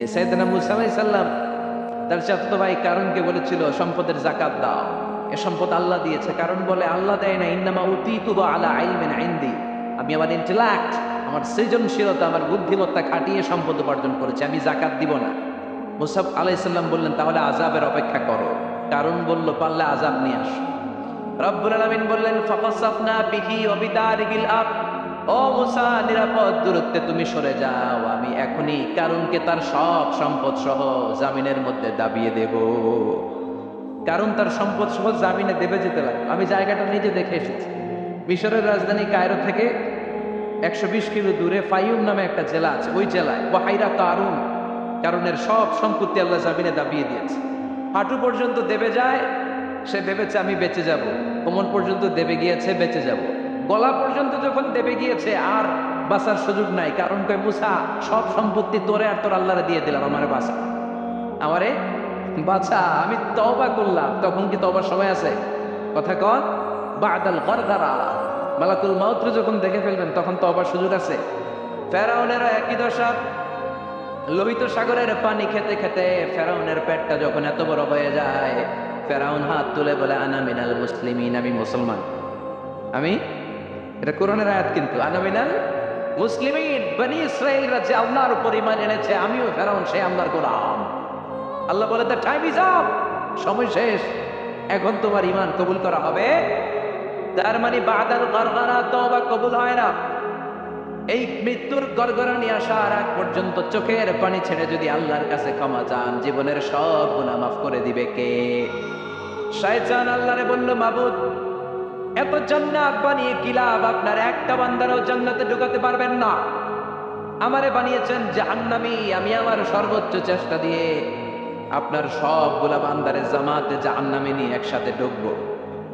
সাইয়েদনা মুসা আলাইহিস সালাম তার চাচাতো ভাই কারণকে বলেছিল সম্পদের যাকাত দাও। এ সম্পদ আল্লাহ দিয়েছে। কারণ বলে আল্লাহ দেয় না, ইন্নামা উতীতুহু আলা ইলমিন ইনদি, আমি আমার ইন্টেলেক্ট, আমার সৃজনশীলতা, আমার বুদ্ধিমত্তা খাটিয়ে সম্পদ উপার্জন করেছি, আমি যাকাত দিব না। মুসা আলাইহিস সালাম বললেন তাহলে আযাবের অপেক্ষা করো। কারণ বলল পারলে আযাব নিয়ে আসো। রব্বুল আলামিন বললেন ফাকাসাফনা বিহি ওয়া বিদারিহিল আরদ, ও মুসা নিরাপদ দূরত্বে তুমি সরে যাও, আমি এখনই কারণকে তার সব সম্পদ সহ জামিনের মধ্যে দাবিয়ে দেব। কারণ তার সম্পদ সহ জামিনে দেবে যেতে লাগলো। আমি জায়গাটা নিজে দেখে এসেছি। মিশরের রাজধানী কায়রো থেকে 120 কিলো দূরে ফাইউম নামে একটা জেলা আছে। ওই জেলায় ওয়াহাইরা কারুন, কারণের সব সম্পত্তি আল্লাহ জামিনে দাবিয়ে দিয়েছে। হাঁটু পর্যন্ত দেবে যায়, সে ভেবেছে আমি বেঁচে যাব। কোমর পর্যন্ত দেবে গিয়েছে, বেঁচে যাব। গলা পর্যন্ত যখন দেবে গিয়েছে আর বাঁচার সুযোগ নাই। কারণ কয় মুসা সব সম্পত্তি তোরে আর তোর আল্লাহরে দিয়ে দিলাম, আমারে বাঁচা, আমারে বাঁচা, আমি তওবা করলাম। তখন কি তওবার সময় আছে? কথা কন, বাদাল গরগারা, মালাকুল মাউত যখন দেখে ফেলবেন তখন তওবার সুযোগ আছে। ফেরাউনেরও একই দশা। লোহিত সাগরের পানি খেতে খেতে ফেরাউনের পেটটা যখন এত বড় হয়ে যায়, ফেরাউন হাত তুলে বলে আনা মিনাল মুসলিমিন, আমি মুসলমান। আমি, এটা কোরআনের আয়াত কিন্তু, আনা মিনাল মুসলিমিন, বনি ইসরাইলরা যে আল্লাহর উপর ঈমান এনেছে, আমিও ফেরাউন সেই আল্লাহর গোলাম। আল্লাহ বলে দ্য টাইম ইজ আপ, সময় শেষ, এখন তোমার ঈমান কবুল করা হবে। তার মানে বাদাল গরগরা তওবা কবুল হয় না। এই মৃত্যুর গড়গড়ানি আসার আগ পর্যন্ত চোখের পানি ছেড়ে যদি আল্লাহর কাছে ক্ষমা চান, জীবনের সব গুনাহ মাফ করে দিবে কে? শয়তান আল্লাহরে বলল, মাবুদ এত জান্নাত বানিয়ে কি লাভ, আপনার একটা বান্দারও জান্নাতে ঢুকাতে পারবেন না। আমারে বানিয়েছেন জাহান্নামী, আমি আমার সর্বোচ্চ চেষ্টা দিয়ে আপনার সবগুলা বান্দারে জামাতে জাহান্নামে নিয়ে একসাথে ঢুকবো।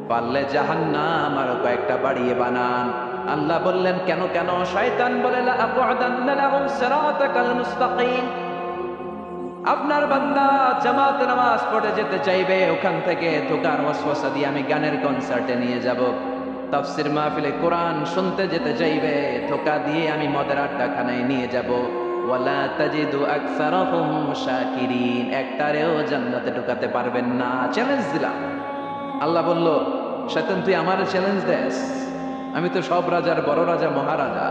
পারলে জাহান্নাম আরো কয়েকটা বাড়িয়ে বানান। আল্লাহ বললেন কেন কেন? শয়তান বলে লা আকুদান্না লাহুম সিরাতাকাল মুস্তাকিম, আপনার বান্দা জামাতে নামাজ পড়ে যেতে চাইবে, ওখান থেকে ধোকার ওয়াসওয়াসা দিয়ে আমি গানের কনসার্টে নিয়ে যাব। তাফসীর মাহফিলে কোরআন শুনতে যেতে চাইবে, ধোকা দিয়ে আমি মদের আড্ডাখানায় নিয়ে যাব। ওয়ালা তাজিদু আকসারাহুম শাকিরিন, একটারেও জান্নাতে ঢুকাতে পারবেন না। চ্যালেঞ্জ দিলাম। আল্লাহ বলল শয়তান তুই আমারে চ্যালেঞ্জ দেস, আমি তো সব রাজার বড় রাজা, মহারাজা,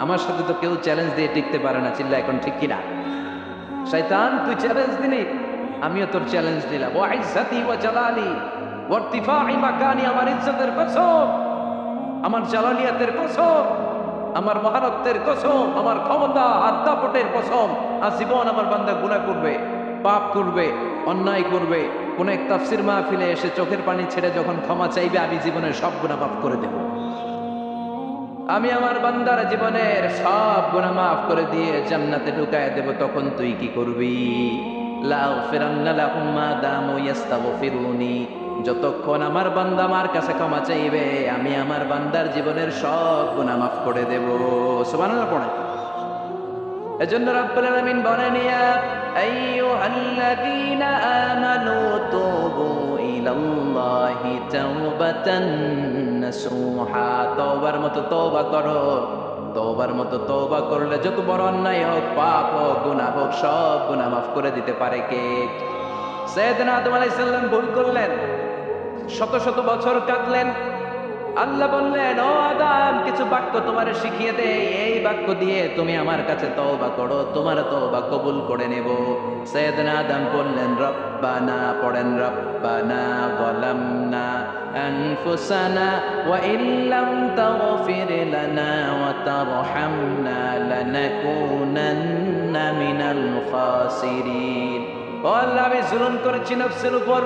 আমার সাথে তো কেউ চ্যালেঞ্জ দিয়ে টিকতে পারে না। চিল্লা এখন ঠিক কিনা? শয়তান তুই চ্যালেঞ্জ দিলি, আমিও তোর চ্যালেঞ্জ দিলাম। ওয়া ইজ্জতি ওয়া জালালি ওয়া ইরতিফাই মাকানি, আমার ইজ্জতের কসম, আমার জালালিয়াতের কসম, আমার মহারত্বের কসম, আমার ক্ষমতা আর দাপটের কসম, আজীবন আমার বান্দা গুনাহ করবে, পাপ করবে, অন্যায় করবে, কোন এক তাফসীর মাহফিলে এসে চোখের পানি ছেড়ে যখন ক্ষমা চাইবে, আমি জীবনের সব গুনাহ মাফ করে দেব। আমি আমার বান্দার জীবনের সব গুনাহ মাফ করে দিয়ে জান্নাতে ঢুকায় দেব। তখন তুই কি করবি? লাগফিরান্না লাহুম মা দামু ইস্তাগফিরুনি, যতক্ষণ আমার বান্দা আমার কাছে ক্ষমা চাইবে, আমি আমার বান্দার জীবনের সব গুনাহ মাফ করে দেব। সুবহানাল্লাহ পড়ে। এজন্য রব্বুল আলামিন বলেন ইয়া আইয়ুহাল্লাযীনা আমানু তুবু ইলাল্লাহি তাওবাতান নাসুহা, তওবার মতো তওবা করো। তওবার মতো তওবা করলে যত বড় অন্যায় হোক, পাপ হোক, গুনাহ হোক, সব গুনাহ মাফ করে দিতে পারে কে? সাইয়েদনা আদম আলাইহিস সালাম ভুল করলেন, শত শত বছর কাঁদলেন। আল্লাহ বললেন ও আদম কিছু বাক্য তোমারে শিখিয়ে দেই, এই বাক্য দিয়ে তুমি আমার কাছে তওবা করো, তোমার তওবা কবুল করে নেব। সাইয়েদনা আদম বললেন রব্বানা, পড়েন রব্বানা যালামনা আনফুসানা ওয়া ইল্লাম তাগফির লানা ওয়া তারহামনা লানাকুনান্না মিনাল খাসিরিন। ও আল্লাহ আমি জুলুম করেছি নফসের উপর,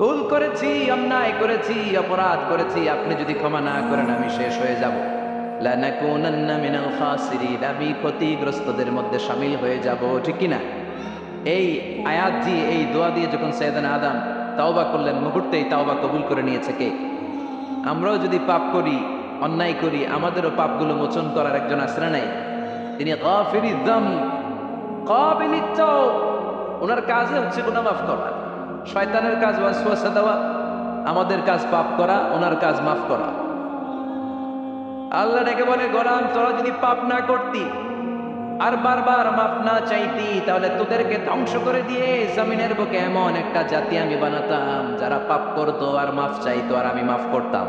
ভুল করেছি, অন্যায় করেছি, অপরাধ করেছি, আপনি যদি ক্ষমা না করেন আমি শেষ হয়ে যাব। লানাকুনান্না মিনাল খাসিরিন, আমি ক্ষতিগ্রস্তদের মধ্যে শামিল হয়ে যাব। ঠিক কি না? এই আয়াত দিয়ে, এই দোয়া দিয়ে যখন সাইয়েদনা আদম তাওবা করলেন, মুহূর্তেই তাওবা কবুল করে নিয়েছে কে? আমরাও যদি পাপ করি, অন্যায় করি, আমাদেরও পাপগুলো মোচন করার একজন আছে না নাই? তিনি গাফিরিয যাম কাবিলিত তাওব, ওনার কাজে হচ্ছে গুনাহ মাফ করা। শয়তানের কাজ ওয়াসওয়াসা দেওয়া, আমাদের কাজ পাপ করা, ওনার কাজ মাফ করা। আল্লাহ ডেকে বলে গোলাম তোরা যদি পাপ না করতি, আর বারবার মাফ না চাইতি, তাহলে তোদেরকে ধ্বংস করে দিয়ে জমিনের বুকে এমন একটা জাতি আমি বানাতাম যারা পাপ করতো আর মাফ চাইতো আর আমি মাফ করতাম।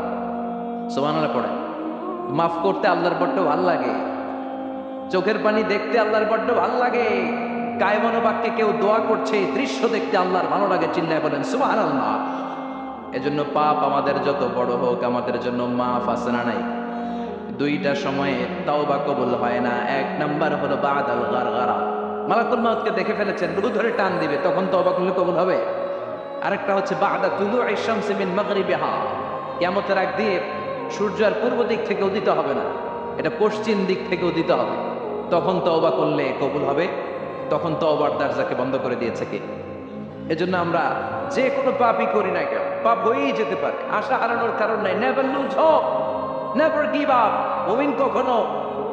সুবহানাল্লাহ পড়ে। মাফ করতে আল্লাহর বড্ড ভাল লাগে, চোখের পানি দেখতে আল্লাহর বড্ড ভাল লাগে, কায়মনো বাক্যে কেউ দোয়া করছে দৃশ্য দেখতে আল্লাহর ভালো লাগে, চিল্লায় বলেন সুবহানাল্লাহ। এজন্য পাপ আমাদের যত বড় হোক আমাদের জন্য মাফ আছে না নাই? দুইটা সময়ে তাওবা কবুল হয় না। এক নাম্বার হলো বাদাল গারগারা, মালাকুল মাউতকে দেখে ফেলেছেন, রুহু ধরে টান দিবে, তখন তাওবা করলে কবুল হবে। আরেকটা হচ্ছে বাদা তুলুই শামসি মিন মাগরিবিহা, কিয়ামতের আগ দিয়ে সূর্য আর পূর্ব দিক থেকে উদিত হবে না, এটা পশ্চিম দিক থেকে উদিত হবে, তখন তওবা করলে কবুল হবে। তখন তওবার দরজাকে বন্ধ করে দিয়েছে কে? এজন্য আমরা যে কোনো পাপই করি না কেন, পাপ হয়েই যেতে পারে, আশা হারানোর কারণ নাই। Never lose hope, never give up. মুমিন কখনো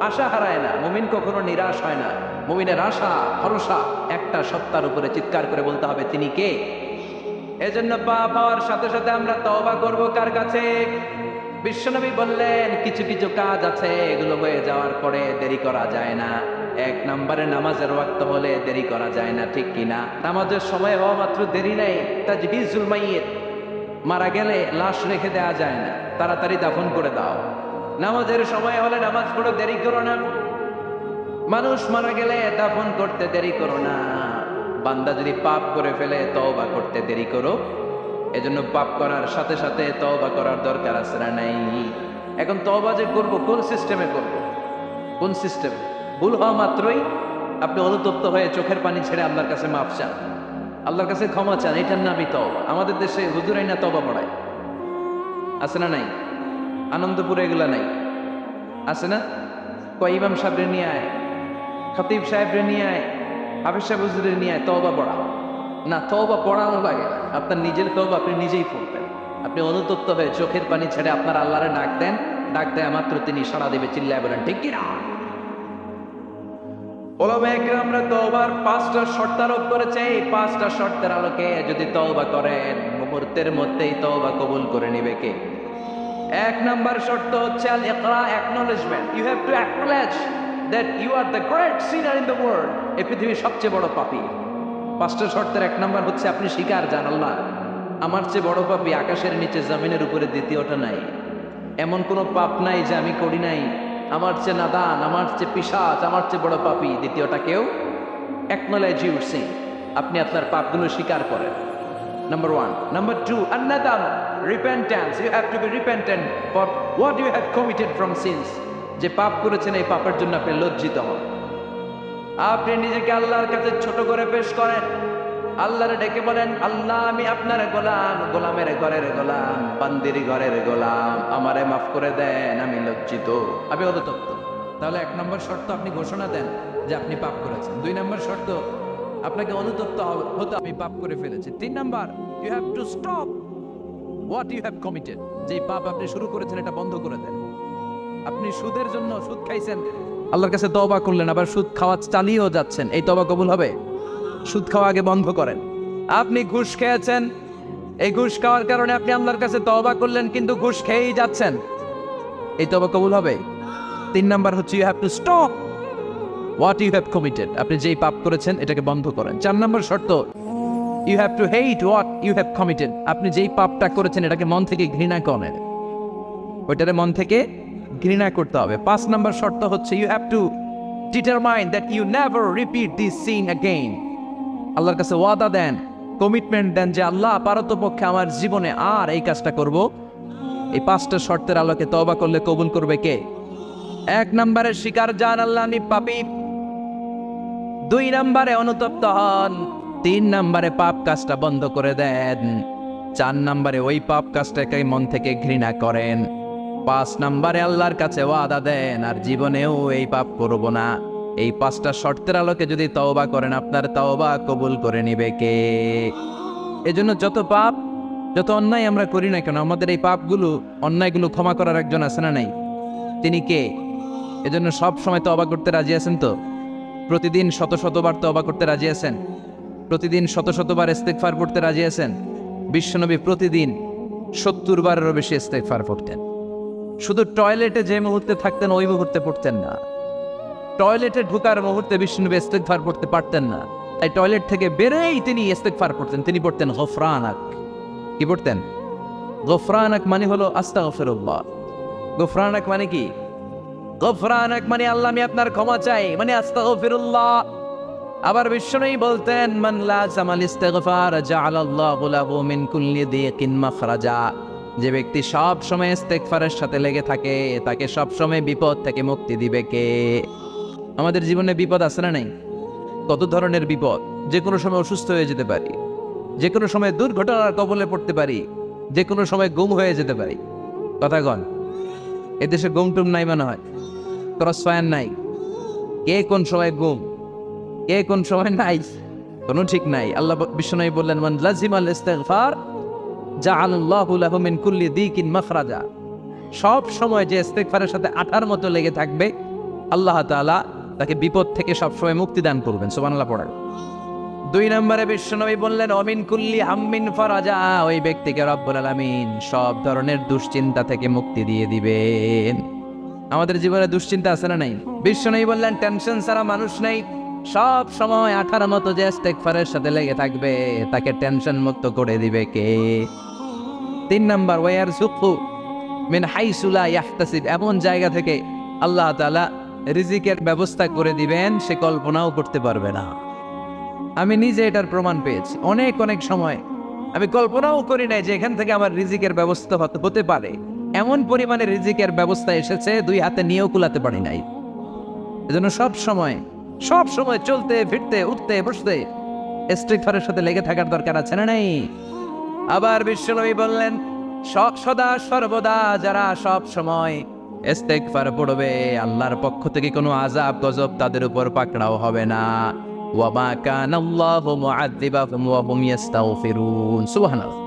আশা হারায় না, মুমিন কখনো নিরাশ হয় না। মুমিনের আশা ভরসা একটা সত্তার উপরে, চিৎকার করে বলতে হবে তিনি কে। এজন্য পাপ হওয়ার সাথে সাথে আমরা তওবা করব কার কাছে? বিশ্বনবী বললেন কিছু কিছু কাজ আছে এগুলো হয়ে যাওয়ার পরে দেরি করা যায় না। এক নম্বরে নামাজের ওয়াক্ত হলে দেরি করা যায় না, ঠিক কিনা? নামাজের সময় হওয়া মাত্র দেরি নাই। তাজহিজুল মাইয়িত, মারা গেলে লাশ রেখে দেওয়া যায় না, তাড়াতাড়ি দাফন করে দাও। নামাজের সময় হলে নামাজ পড়ে দেরি করো না, মানুষ মারা গেলে দাফন করতে দেরি করো না। বান্দা যদি পাপ করে ফেলে তওবা করতে দেরি করো। এজন্য পাপ করার সাথে সাথে তওবা করার দরকার আছে না নাই? এখন তওবা যে করবো কোন সিস্টেমে করবো? কোন সিস্টেম? ভুল হওয়া মাত্রই আপনি অনুতপ্ত হয়ে চোখের পানি ছেড়ে আল্লাহর কাছে মাফ চান, আল্লাহর কাছে ক্ষমা চান, এটার নামই তওবা। আমাদের দেশে হুজুরাই না তওবা পড়ায়, আছে না নাই? আনন্দপুরে এগুলা নাই, আছে না? কয় ইমাম সাহেবরে নিয়ে আয়, খতিব সাহেবরে নিয়ে আয়, হাফেজ সাহেব হুজুরে নিয়ে আয়, তওবা পড়া না। তওবা পড়ানো লাগে না, আপনার নিজের তওবা আপনি নিজেই পড়বেন। আপনি অনুতপ্ত হয়ে চোখের পানি ছেড়ে আপনার আল্লাহরে ডাক দেন, ডাক দেয় মাত্র তিনি সাড়া দিবে, চিল্লায় বলেন ঠিক কি না? ওলামায়ে কেরামরা তওবার 5টা শর্ত আরোপ করেছে। এই 5টা শর্তের আলোকে যদি তওবা করেন মুহূর্তের মধ্যেই তওবা কবুল করে নেবে কে? এক নাম্বার শর্ত হচ্ছে আল ইকরা, acknowledgement. You have to acknowledge that you are the great sinner in the world. এই পৃথিবীর সবচেয়ে বড় পাপী। 5টা শর্তের এক নাম্বার হচ্ছে আপনি স্বীকার জান, আল্লাহ আমার চেয়ে বড় পাপী আকাশের নিচে জমিনের উপরে দ্বিতীয়টা নাই। এমন কোনো পাপ নাই যে আমি করি নাই, আমার চেয়ে নাদান, আমার চেয়ে পিশাচ, আমার চেয়ে বড় পাপী দ্বিতীয়টা কেউ। অ্যাকনলেজ ইউর সিন, আপনি আপনার পাপগুলো স্বীকার করেন, নাম্বার 1। নাম্বার 2, আন-নাদাম, repentance. You have to be repentant for what you have committed from sins. যে পাপ করেছেন এই পাপের জন্য আপনি লজ্জিত হন। আপনি নিজেকে আল্লাহর কাছে ছোট করে পেশ করেন, আল্লাহরে ডেকে বলেন আল্লাহ আমি আপনার গোলাম, গোলামের ঘরের গোলাম, বান্দির ঘরের গোলাম, আমারে মাফ করে দেন, আমি লজ্জিত, আমি অনুতপ্ত। তাহলে 1 নম্বর শর্ত আপনি ঘোষণা দেন যে আপনি পাপ করেছেন। 2 নম্বর শর্ত আপনাকে অনুতপ্ত হতে, আমি পাপ করে ফেলেছি। 3 number, you have to stop what you have committed. যে পাপ আপনি শুরু করেছেন এটা বন্ধ করে দেন। আপনি সুদের জন্য সুদ খাইছেন, আল্লাহর কাছে তওবা করলেন, আবার সুদ খাওয়া চালিয়েও যাচ্ছেন, এই তওবা কবুল হবে? সুদ খাওয়া আগে বন্ধ করেন। আপনি ঘুষ খেয়েছেন, এই ঘুষ খাওয়ার কারণে আপনি আল্লাহর কাছে তওবা করলেন কিন্তু ঘুষ খেয়েই যাচ্ছেন, এই তওবা কবুল হবে? 3 নাম্বার হচ্ছে you have to stop what you have committed. আপনি যেই পাপ করেছেন এটাকে বন্ধ করেন। 4 নম্বর শর্ত, you have to hate what you have committed. আপনি যেই পাপটা করেছেন এটাকে মন থেকে ঘৃণা করেন, ওইটারে মন থেকে ঘৃণা করতে হবে। 5 নম্বর শর্ত হচ্ছে you have to determine that you never repeat this sin again. আল্লাহর কাছে ওয়াদা দেন, কমিটমেন্ট দেন যে আল্লাহ পারতপক্ষে আমার জীবনে আর এই কাজটা করব। এই 5টা শর্তের আলোকে তওবা করলে কবুল করবে কে? 1 নম্বরে স্বীকার জান আল্লাহ আমি পাপী, 2 নম্বরে অনুতপ্ত হন, 3 নম্বরে পাপ কাজটা বন্ধ করে দেন, 4 নম্বরে ওই পাপ কাজটাকে মন থেকে ঘৃণা করেন, 5 নম্বরে আল্লাহর কাছে ওয়াদা দেন আর জীবনেও এই পাপ করব না। এই 5টা শর্তের আলোকে যদি তওবা করেন আপনার তওবা কবুল করে নিবে কে? এজন্য যত পাপ যত অন্যায় আমরা করি না কেন, আমাদের এই পাপগুলো অন্যায়গুলো ক্ষমা করার একজন আছে না নাই? তিনি কে? এজন্য সব সময় তওবা করতে রাজি আছেন তো? প্রতিদিন শত শতবার তওবা করতে রাজি আছেন? প্রতিদিন শত শতবার ইস্তেগফার পড়তে রাজি আছেন? বিশ্বনবী প্রতিদিন 70 বারেরও বেশি ইস্তেগফার পড়তেন। শুধু টয়লেটে যে মুহূর্তে থাকতেন ওই মুহূর্তে পড়তেন না, টয়লেটে ঢোকার মুহূর্তে বিষ্ণুনবী ইস্তিগফার পড়তে পারতেন না, তাই টয়লেট থেকে বেরেই তিনি ইস্তিগফার পড়তেন। তিনি পড়তেন গফরানাক। কি পড়তেন? গফরানাক মানে হলো আস্তাগফিরুল্লাহ। গফরানাক মানে কি? গফরানাক মানে আল্লাহ আমি আপনার ক্ষমা চাই, মানে আস্তাগফিরুল্লাহ। আবার বিষ্ণুই বলতেন মান লাযামাল ইস্তিগফার জাআলাল্লাহু লাহু মিন কুল্লি দিকিন মাখরাজা। যে ব্যক্তি সব সময় ইস্তিগফারের সাথে লেগে থাকে তাকে সব সময় বিপদ থেকে মুক্তি দিবে কে? আমাদের জীবনে বিপদ আছে না নাই? কত ধরনের বিপদ। যে কোনো সময় অসুস্থ হয়ে যেতে পারি, যে কোনো সময় দুর্ঘটনার কবলে পড়তে পারি, যে কোনো সময় গুম হয়ে যেতে পারি। কথা কন, এদেশে গুম টুম নাই মনে হয়, ক্রস ফায়ার নাই। কে কোন সময় গুম, কে কোন সময় নাই, কোনো ঠিক নাই। আল্লাহ বিষ্ণু বললেন মান লাজিমাল ইস্তিগফার জাআলাল্লাহু লাহু মিন কুল্লি দিকিন মাখরাজা। সব সময় যে ইস্তিগফারের সাথে আঠার মতো লেগে থাকবে আল্লাহ তাআলা তাকে বিপদ থেকে সব সময় মুক্তি দান করবেন। সুবহানাল্লাহ পড়েন। 2 নম্বরে বিশ্বনবী বললেন অমিন কুল্লি হাম্মিন ফারাজা। ওই ব্যক্তিকে রব্বুল আলামিন সব ধরনের দুশ্চিন্তা থেকে মুক্তি দিয়ে দিবেন। আমাদের জীবনে দুশ্চিন্তা আছে না নাই? বিশ্বনবী বললেন টেনশন ছাড়া মানুষ নাই। সব সময় আঠার মতো যে ইস্তিগফারের সাথে লেগে থাকবে তাকে টেনশন মুক্ত করে দিবে কে? 3 নাম্বার ওয়ারযুকু মিন হাইসু লা ইয়াহতাসিব। এমন জায়গা থেকে আল্লাহ তাআলা রিজিকের ব্যবস্থা করে দিবেন সে কল্পনাও করতে পারবে না। আমি নিজে এটার প্রমাণ পেয়েছি। অনেক অনেক সময় আমি কল্পনাও করি নাই যে এখান থেকে আমার রিজিকের ব্যবস্থা হতে পারে। এমন পরিমাণে রিজিকের ব্যবস্থা এসেছে 2 হাতে নিয়েও কুলাতে পারি নাই। এজন্য সব সময় চলতে ফিরতে উঠতে বসতে ইস্তিগফারের সাথে লেগে থাকার দরকার আছে না নাই? আবার বিশ্বনবী বললেন সদা সর্বদা যারা সব সময় ইস্তিগফার পড়বে আল্লাহর পক্ষ থেকে কোনো আযাব গজব তাদের উপর পাকড়াও হবে না। ওয়া মা কানাল্লাহু মুআযযিবাহুম ওয়া হুম ইস্তাগফিরুন। সুবহানাল্লাহ।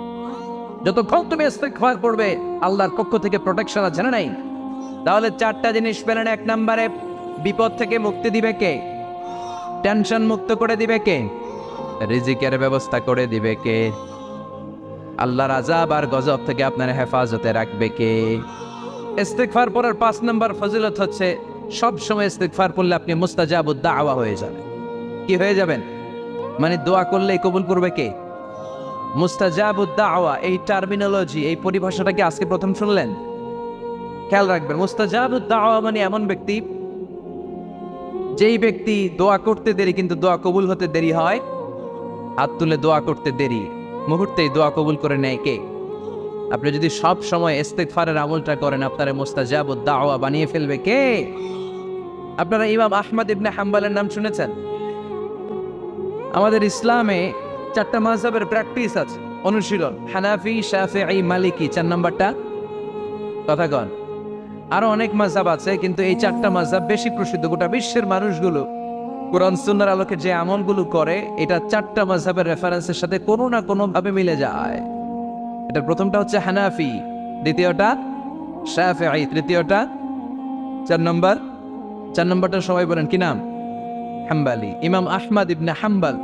যতক্ষণ তুমি ইস্তিগফার পড়বে আল্লাহর পক্ষ থেকে প্রোটেকশন আছে না নাই? তাহলে 4টা জিনিস পেলেন। 1 নম্বরে বিপদ থেকে মুক্তি দিবে কে? টেনশন মুক্ত করে দিবে কে? রিজিকের ব্যবস্থা করে দিবে কে? আল্লাহর আযাব আর গজব থেকে আপনার হেফাজতে রাখবে কে? ইস্তিগফার পড়ার 5 নম্বর ফজিলত হচ্ছে সব সময় ইস্তিগফার পড়লে আপনি মুস্তাজাবুদ দাওয়া হয়ে যাবেন। কি হয়ে যাবেন? মানে দোয়া করলেই কবুল করবে কে? মুস্তাজাবুদ দাওয়া, এই টার্মিনোলজি, এই পরিভাষাটাকে আজকে প্রথম শুনলেন? খেয়াল রাখবেন, মুস্তাজাবুদ দাওয়া মানে এমন ব্যক্তি যেই ব্যক্তি দোয়া করতে দেরি কিন্তু দোয়া কবুল হতে দেরি হয়। হাত তুলে দোয়া করতে দেরি, মুহূর্তেই দোয়া কবুল করে নেয় কে? আপনি যদি সব সময় ইস্তিগফারের আমলটা করেন আপনারা মুস্তাজাবুদ দাওয়া বানিয়ে ফেলবে কে? আপনারা ইমাম আহমদ ইবনে হাম্বলের নাম শুনেছেন? আমাদের ইসলামে 4টা মাযহাবের প্র্যাকটিস আছে, অনুশীলন। হানাফি, শাফিঈ, মালিকি। 4 নম্বরটা কথা কন। আরো অনেক মাযহাব আছে কিন্তু এই 4টা মাযহাব বেশি প্রসিদ্ধ। গোটা বিশ্বের মানুষগুলো কোরআন সুন্নাহর আলোকে যে আমলগুলো করে এটা 4টা মাযহাবের রেফারেন্সের সাথে কোনো না কোনো ভাবে মিলে যায়। এটা প্রথমটা হচ্ছে হানাফি, দ্বিতীয়টা শাফিঈ, তৃতীয়টা 4 নম্বরটা সবাই বলেন কি নাম? হাম্বলি। ইমাম আহমদ ইবনে হাম্বল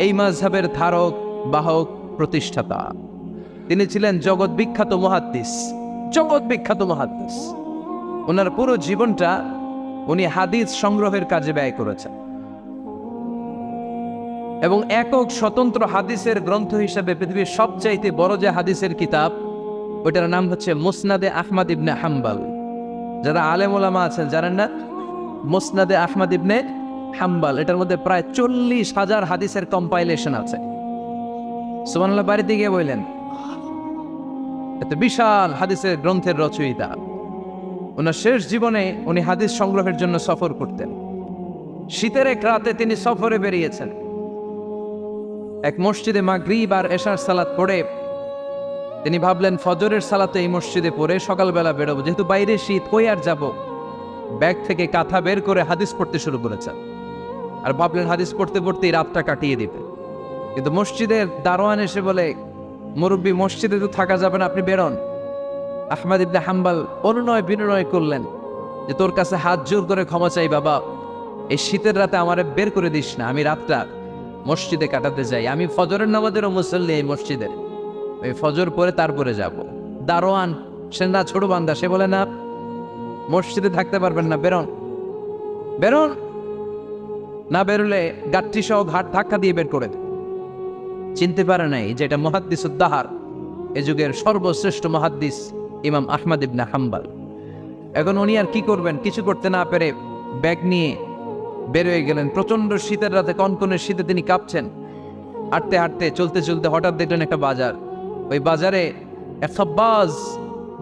এই মাযহাবের ধারক বাহক প্রতিষ্ঠাতা। তিনি ছিলেন জগৎ বিখ্যাত মুহাদ্দিস। ওনার পুরো জীবনটা উনি হাদিস সংগ্রহের কাজে ব্যয় করেছেন এবং একক স্বতন্ত্র হাদিসের গ্রন্থ হিসেবে পৃথিবীর সবচাইতে বড় যে হাদিসের কিতাব ওইটার নাম হচ্ছে মুসনাদে আহমদ ইবনে হাম্বল। যারা আলেম ওলামা আছেন জানেন না? মুসনাদে আহমদ ইবনে হাম্বল, এটার মধ্যে প্রায় 40,000 হাদিসের কম্পাইলেশন আছে। সুবহানাল্লাহ বাড়িতে গিয়ে বললেন এত বিশাল হাদিসের গ্রন্থের রচয়িতা। ওনার শেষ জীবনে উনি হাদিস সংগ্রহের জন্য সফর করতেন। শীতের এক রাতে তিনি সফরে বেরিয়েছেন। এক মসজিদে মাগরিব আর এশার সালাত পড়ে তিনি ভাবলেন ফজরের সালাতে এই মসজিদে পড়ে সকালবেলা বেরোবো, যেহেতু বাইরে শীত কই আর যাব। ব্যাগ থেকে কাঁথা বের করে হাদিস পড়তে শুরু করেছেন আর ভাবলেন হাদিস পড়তে পড়তেই রাতটা কাটিয়ে দিবে। কিন্তু মসজিদের দারোয়ান এসে বলে মুরব্বী মসজিদে তো থাকা যাবে না, আপনি বেরোন। আহমদ ইবনে হাম্বল অনুনয় বিনয় করলেন যে তোর কাছে হাত জোর করে ক্ষমা চাই বাবা, এই শীতের রাতে আমারে বের করে দিস না, আমি রাতটা মসজিদে কাটাতে যাই। আমি ফজরের নামাজেরও মুসল্লি এই মসজিদের, ওই ফজর পরে তারপরে যাব। দারোয়ান সে না ছোট বান্দা, সে বলে না মসজিদে থাকতে পারবেন না, বেরোন। বেরোন, না বেরোলে গাঠি সহ ঘাট ধাক্কা দিয়ে বের করে দেন। চিনতে পারে নাই যেটা মুহাদ্দিস উদ্দাহার, এ যুগের সর্বশ্রেষ্ঠ মুহাদ্দিস ইমাম আহমদ ইবনে হাম্বল। এখন উনি আর কি করবেন, কিছু করতে না পেরে ব্যাগ নিয়ে বের হয়ে গেলেন। প্রচন্ড শীতের রাতে, কনকনের শীতে তিনি কাঁপছেন। হাঁটতে হাঁটতে চলতে চলতে হঠাৎ দেখলেন একটা বাজার। ওই বাজারে এক খাব্বাজ,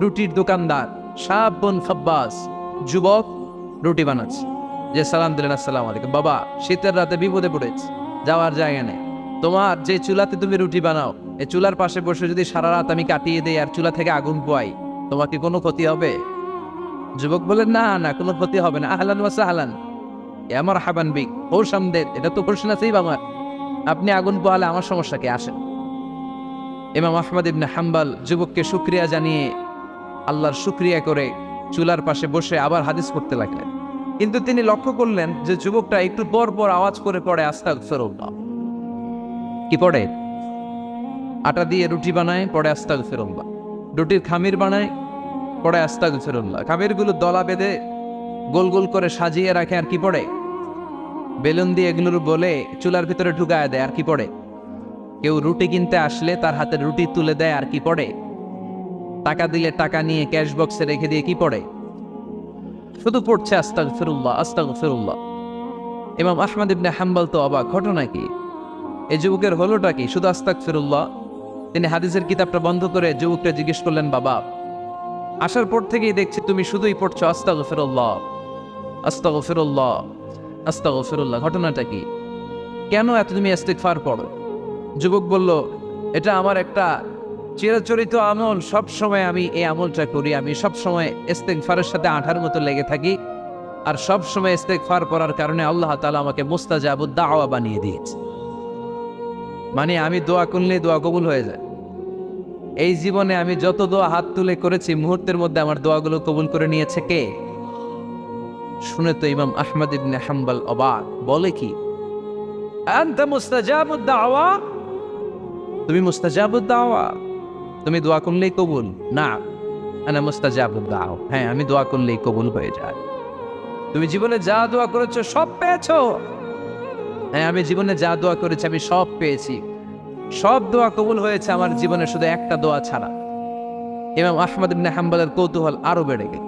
রুটির দোকানদার, শাবুন খাব্বাজ, যুবক রুটি বানাচ্ছে। যে সালাম দিলেন, আসসালামু আলাইকুম। বাবা, শীতের রাতে বিপদে পড়েছে, যাওয়ার জায়গা নেই। তোমার যে চুলাতে তুমি রুটি বানাও, এই চুলার পাশে বসে যদি সারা রাত আমি কাটিয়ে দেই আর চুলা থেকে আগুন পোয়াই, তোমার কি কোনো ক্ষতি হবে? যুবক বলেন, না না, কোনো ক্ষতি হবে না। আহলান ওয়া সাহলান, আমার হাবান বিক, ওর সামনে, এটা তো প্রশ্ন আছেই আমার, আপনি আগুন পোয়ালে আমার সমস্যা কি, আসেন। ইমাম আহমদ ইবনে হাম্বল যুবককে শুকরিয়া জানিয়ে, আল্লাহর শুকরিয়া করে চুলার পাশে বসে আবার হাদিস পড়তে লাগলেন। কিন্তু তিনি লক্ষ্য করলেন যে যুবকটা একটু পর পর আওয়াজ করে পড়ে আস্তাগফিরুল্লাহ। কি পড়ে? আটা দিয়ে রুটি বানায়, পড়ে আস্তাগফিরুল্লাহ। রুটির খামির বানায়, পড়ে আস্তাগফিরুল্লাহ। খামিরগুলো দলা বেঁধে গোল গোল করে সাজিয়ে রাখে, আর কি পড়ে? বেলুন দিয়ে এগুলোর বলে চুলার ভিতরে ঢুকায় দেয়, আর কি পড়ে? কেউ রুটি কিনতে আসলে তার হাতে রুটি তুলে দেয়, আর কি পড়ে? টাকা দিলে টাকা নিয়ে ক্যাশ বক্সে রেখে দিয়ে কি পড়ে? শুধু পড়ছে আস্তাগফিরুল্লাহ, আস্তাগফিরুল্লাহ। ইমাম আহমদ ইবনে হাম্বল তো অবাক, ঘটনা কি, এই যুবকের হলোটা কি? শুধু আস্তাগফিরুল্লাহ। তিনি হাদিসের কিতাবটা বন্ধ করে যুবকটা জিজ্ঞেস করলেন, বাবা, আসার পর থেকেই দেখছি তুমি শুধুই পড়ছো আস্তাগফিরুল্লাহ, আস্তাগফিরুল্লাহ, আস্তাগফিরুল্লাহ। ঘটনাটা কি? কেন এত তুমি ইস্তিগফার পড়ো? যুবক বলল, এটা আমার একটা চিরাচরিত আমল, সব সময় আমি এই আমলটা করি। আমি সব সময় ইস্তিগফারের সাথে আঠার মতো লেগে থাকি, আর সব সময় ইস্তিগফার করার কারণে আল্লাহ তাআলা আমাকে মুস্তাজাবুদ দাওয়া বানিয়ে দিয়েছে। মানে আমি দোয়া করলে দোয়া কবুল হয়ে যায়। এই জীবনে আমি যত দোয়া হাত তুলে করেছি, মুহূর্তের মধ্যে আমার দোয়াগুলো কবুল করে নিয়েছে কে? শুনে তো ইমাম আহমদ ইবনে হাম্বল অবাক, বলে কি, আনতা মুস্তাজাবুদ দাওয়া? তুমি মুস্তাজাবুদ দাওয়া? তুমি দোয়া করলেই কবুল? না, আনা মুস্তাজাবুদ দাওয়া। হ্যাঁ, আমি দোয়া করলেই কবুল হয়ে যায়। তুমি জীবনে যা দোয়া করেছো সব পেয়েছো? হ্যাঁ, আমি জীবনে যা দোয়া করেছি আমি সব পেয়েছি, সব দোয়া কবুল হয়েছে আমার জীবনে, শুধু একটা দোয়া ছাড়া। ইমাম আহমদ ইবনে হাম্বলের কৌতূহল আরো বেড়ে গেল।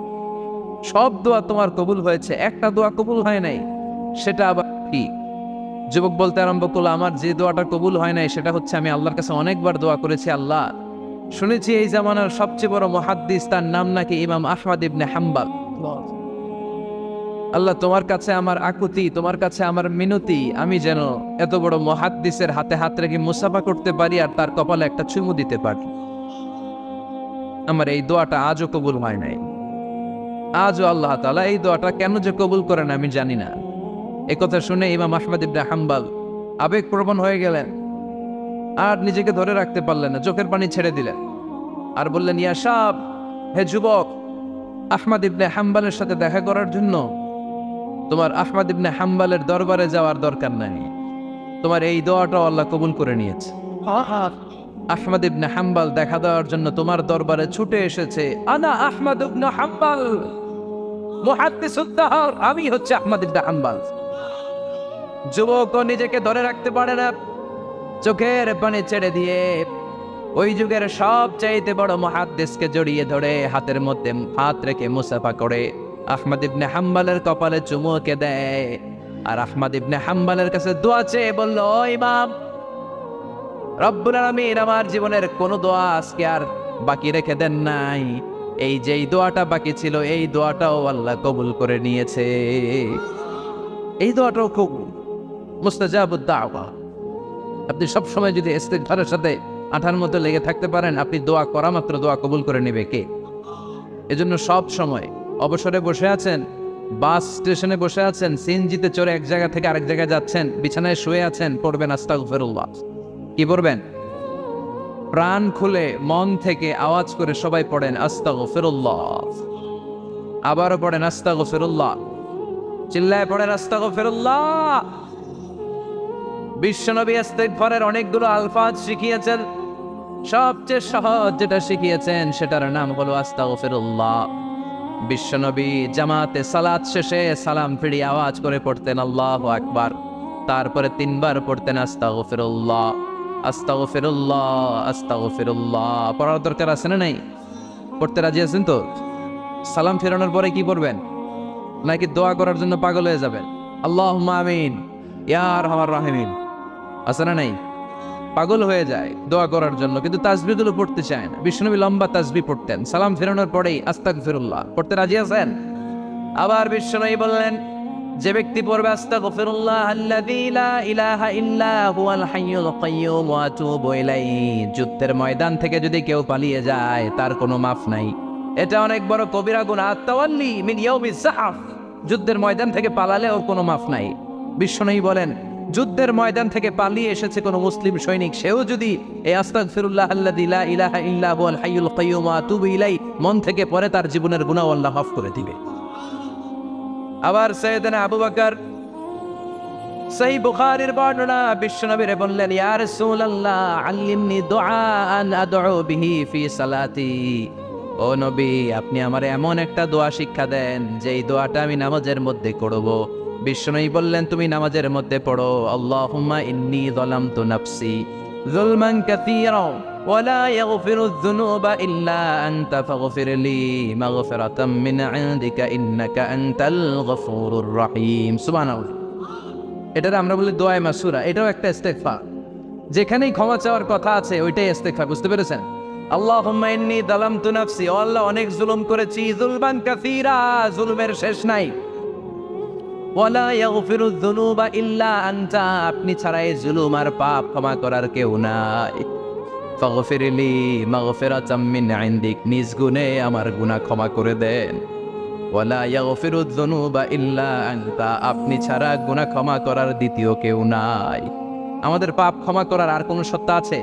সব দোয়া তোমার কবুল হয়েছে, একটা দোয়া কবুল হয় নাই, সেটা আবার কি? যুবক বলতে আরম্ভ করলো, আমার যে দোয়াটা কবুল হয় নাই সেটা হচ্ছে আমি আল্লাহর কাছে অনেকবার দোয়া করেছি, আল্লাহ, শুনেছি এই জামানার সবচেয়ে বড় মুহাদ্দিস, তার নাম নাকি ইমাম আহমদ ইবনে হাম্বল। আল্লাহ, তোমার কাছে আমার আকুতি, তোমার কাছে আমার মিনতি, আমি যেন এত বড় মুহাদ্দিসের হাতে হাত রেখে মুসাফা করতে পারি আর তার কপালে একটা চুমু দিতে পারি। আমার এই দোয়াটা আজও কবুল হয় নাই। আজও আল্লাহ তাআলা এই দোয়াটা কেন যে কবুল করেন আমি জানি না। এই কথা শুনে ইমাম আহমদ ইবনে হাম্বল আবেগপ্রবণ হয়ে গেলেন, আর নিজেকে ধরে রাখতে পারলেন না, চোখের পানি ছেড়ে দিলেন আর বললেন, ইয়া শাব, হে যুবক, আহমদ ইবনে হাম্বলের সাথে দেখা করার জন্য তোমার আহমদ ইবনে হাম্বলের দরবারে যাওয়ার দরকার নাই, তোমার এই দোয়াটাও আল্লাহ কবুল করে নিয়েছে। আহমদ ইবনে হাম্বল দেখা দেওয়ার জন্য তোমার দরবারে ছুটে এসেছে। আনা আহমদ ইবনে হাম্বল, মুহাদ্দিসুদ দাহর, আমি হচ্ছে আহমদ ইবনে হাম্বল। যুবক নিজেকে ধরে রাখতে পারে না, চোখের পানি ছেড়ে দিয়ে ওই যুগের সবচাইতে বড় মুহাদ্দিসকে জড়িয়ে ধরে হাতের মধ্যে হাত রেখে মুসাফা করে আহমদ ইবনে হাম্বলের কপালে চুমুকে দেয়, আর আহমদ ইবনে হাম্বলের কাছে দোয়া চেয়ে বলল, ও ইমাম, রব্বুল আলামিন আমার জীবনের কোনো দোয়া আজকে আর বাকি রেখে দেন নাই, এই যেই দোয়াটা বাকি ছিল এই দোয়াটাও আল্লাহ কবুল করে নিয়েছে। এই দোয়াটাও কবুল, মুস্তাজাবুদ দাওয়া। আপনি সব সময় যদি ইস্তিগফারের সাথে আঠার মতো লেগে থাকতে পারেন, আপনি দোয়া করা মাত্র দোয়া কবুল করে নেবে কে? এজন্য সব সময় অবসরে বসে আছেন, বাস স্টেশনে বসে আছেন, সিএনজিতে চড়ে এক জায়গা থেকে আরেক জায়গায় যাচ্ছেন, বিছানায় শুয়ে আছেন, পড়বেন আস্তাগফিরুল্লাহ। কি পড়বেন? প্রাণ খুলে মন থেকে আওয়াজ করে সবাই পড়েন আস্তাগফিরুল্লাহ। আবারও পড়েন আস্তাগফিরুল্লাহ, চিল্লায় পড়েন আস্তাগফিরুল্লাহ। বিশ্বনবী ইস্তিগফারের অনেকগুলো আলফাজ শিখিয়েছেন, সবচেয়ে সহজ যেটা শিখিয়েছেন সেটার নাম হলো আস্তাগফিরুল্লাহ। বিশ্বনবী জামাতে সালাত শেষে সালাম ফিরিয়ে আওয়াজ করে পড়তেন আল্লাহু আকবার, তারপরে 3 বার পড়তেন আস্তাগফিরুল্লাহ আস্তাগফিরুল্লাহ আস্তাগফিরুল্লাহ। পড়ার দরকার আছে না নাই? পড়তে রাজি আছেন তো? সালাম ফেরানোর পরে কি করবেন? নাকি দোয়া করার জন্য পাগল হয়ে যাবেন? আল্লাহুম্মা আমিন ইয়া আরহামার রাহিমিন আছে না নাই? পাগল হয়ে যায় দোয়া করার জন্য, কিন্তু তাসবিহগুলো পড়তে চায় না। বিশ্বনবী লম্বা তাসবিহ পড়তেন, সালাম ফেরানোর পরেই আস্তাগফিরুল্লাহ পড়তে রাজি আছেন? আবার বিশ্বনবী বললেন, যে ব্যক্তি পড়বে আস্তাগফিরুল্লাহ আল্লাযী লা ইলাহা ইল্লা হুয়াল হাইয়ুল কাইয়্যুম ওয়া আতুবু ইলাইহি, যুদ্ধের ময়দান থেকে যদি কেউ পালিয়ে যায় তার কোনো মাফ নাই। এটা অনেক বড় কবিরা গুনাহ। আত-তাওয়াল্লি মিন ইয়াউমিজ যাহফ, যুদ্ধের ময়দান থেকে পালালে ওর কোনো মাফ নাই। বিশ্বনবী বলেন, যুদ্ধের ময়দান থেকে পালিয়ে এসেছে কোনো মুসলিম সৈনিক, সেও যদি এই আস্তাগফিরুল্লাহ আল্লাযী লা ইলাহা ইল্লা হুয়াল হাইয়ুল কাইয়্যুম ওয়া আতুবু ইলাইহি মন থেকে পড়ে, তার জীবনের গুনাহ আল্লাহ মাফ করে দিবে। আবার সাইয়েদনা আবু বকর সহিহ বুখারীর বর্ণনা, বিশ্বনবীরে বললেন, ইয়া রাসূলুল্লাহ আল্লিমনি দুআআন আদউ বিহি ফি সালাতি, ও নবী আপনি আমারে এমন একটা দোয়া শিক্ষা দেন যেই দোয়াটা আমি নামাজের মধ্যে করব। বিশ্বনবী বললেন, তুমি নামাজের মধ্যে পড়ো, আল্লাহুম্মা ইন্নী যালামতু নাফসি যুলমান কাসীরা ওয়া লা ইয়াগফিরুয যুনুবা ইল্লা আনতা ফাগফিরলি মাগফিরাতাম মিন ইনদিকা ইন্নাকা আনতাল গফুরুর রহিম। সুবহানাল্লাহ। এটার আমরা বলি দোয়া মাসুরা, এটাও একটা ইস্তেগফার। যেখানেই ক্ষমা চাওয়ার কথা আছে ওইটাই ইস্তেগফার, বুঝতে পেরেছেন? আল্লাহুম্মা ইন্নী যালামতু নাফসি, ও আল্লাহ অনেক জুলুম করেছি, যুলমান কাসীরা, জুলুমের শেষ নাই। ওয়ালা ইয়াগফিরুয যুনুবা ইল্লা আনতা, আপনি ছাড়া এই জুলুম আর পাপ ক্ষমা করার কেউ নাই। ফাগফিরলি মাগফিরাতাম মিন ইনদিক, নিজ গুণে আমার গুনাহ ক্ষমা করে দেন। ওয়ালা ইয়াগফিরুয যুনুবা ইল্লা আনতা, আপনি ছাড়া গুনাহ ক্ষমা করার দ্বিতীয় কেউ নাই। আমাদের পাপ ক্ষমা করার আর কোন সত্তা আছে?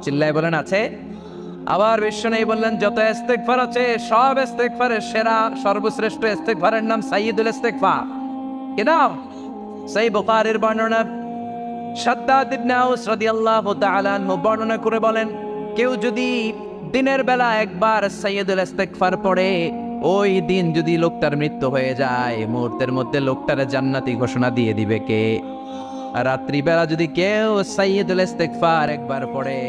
চিল্লায় বলেন আছে? আবার বিশ্বনবী বললেন, যত ইস্তেগফার আছে সব ইস্তেগফারের সেরা সর্বশ্রেষ্ঠ ইস্তেগফারের নাম সাইয়্যিদুল ইস্তেগফার। কি নাম? সহিহ বুখারীর বর্ণনা, শাদ্দাদ ইবনে আউস রাদিয়াল্লাহু তাআলা আনহু বর্ণনা করে বলেন, কেউ যদি দিনের বেলা একবার সাইয়্যিদুল ইস্তেগফার পড়ে, ওই দিন যদি লোকটার মৃত্যু হয়ে যায়, মুহূর্তের মধ্যে লোকটার জান্নাতি ঘোষণা দিয়ে দিবে কে? রাত্রিবেলা যদি কেউ সাইয়্যিদুল ইস্তেগফার একবার পড়ে,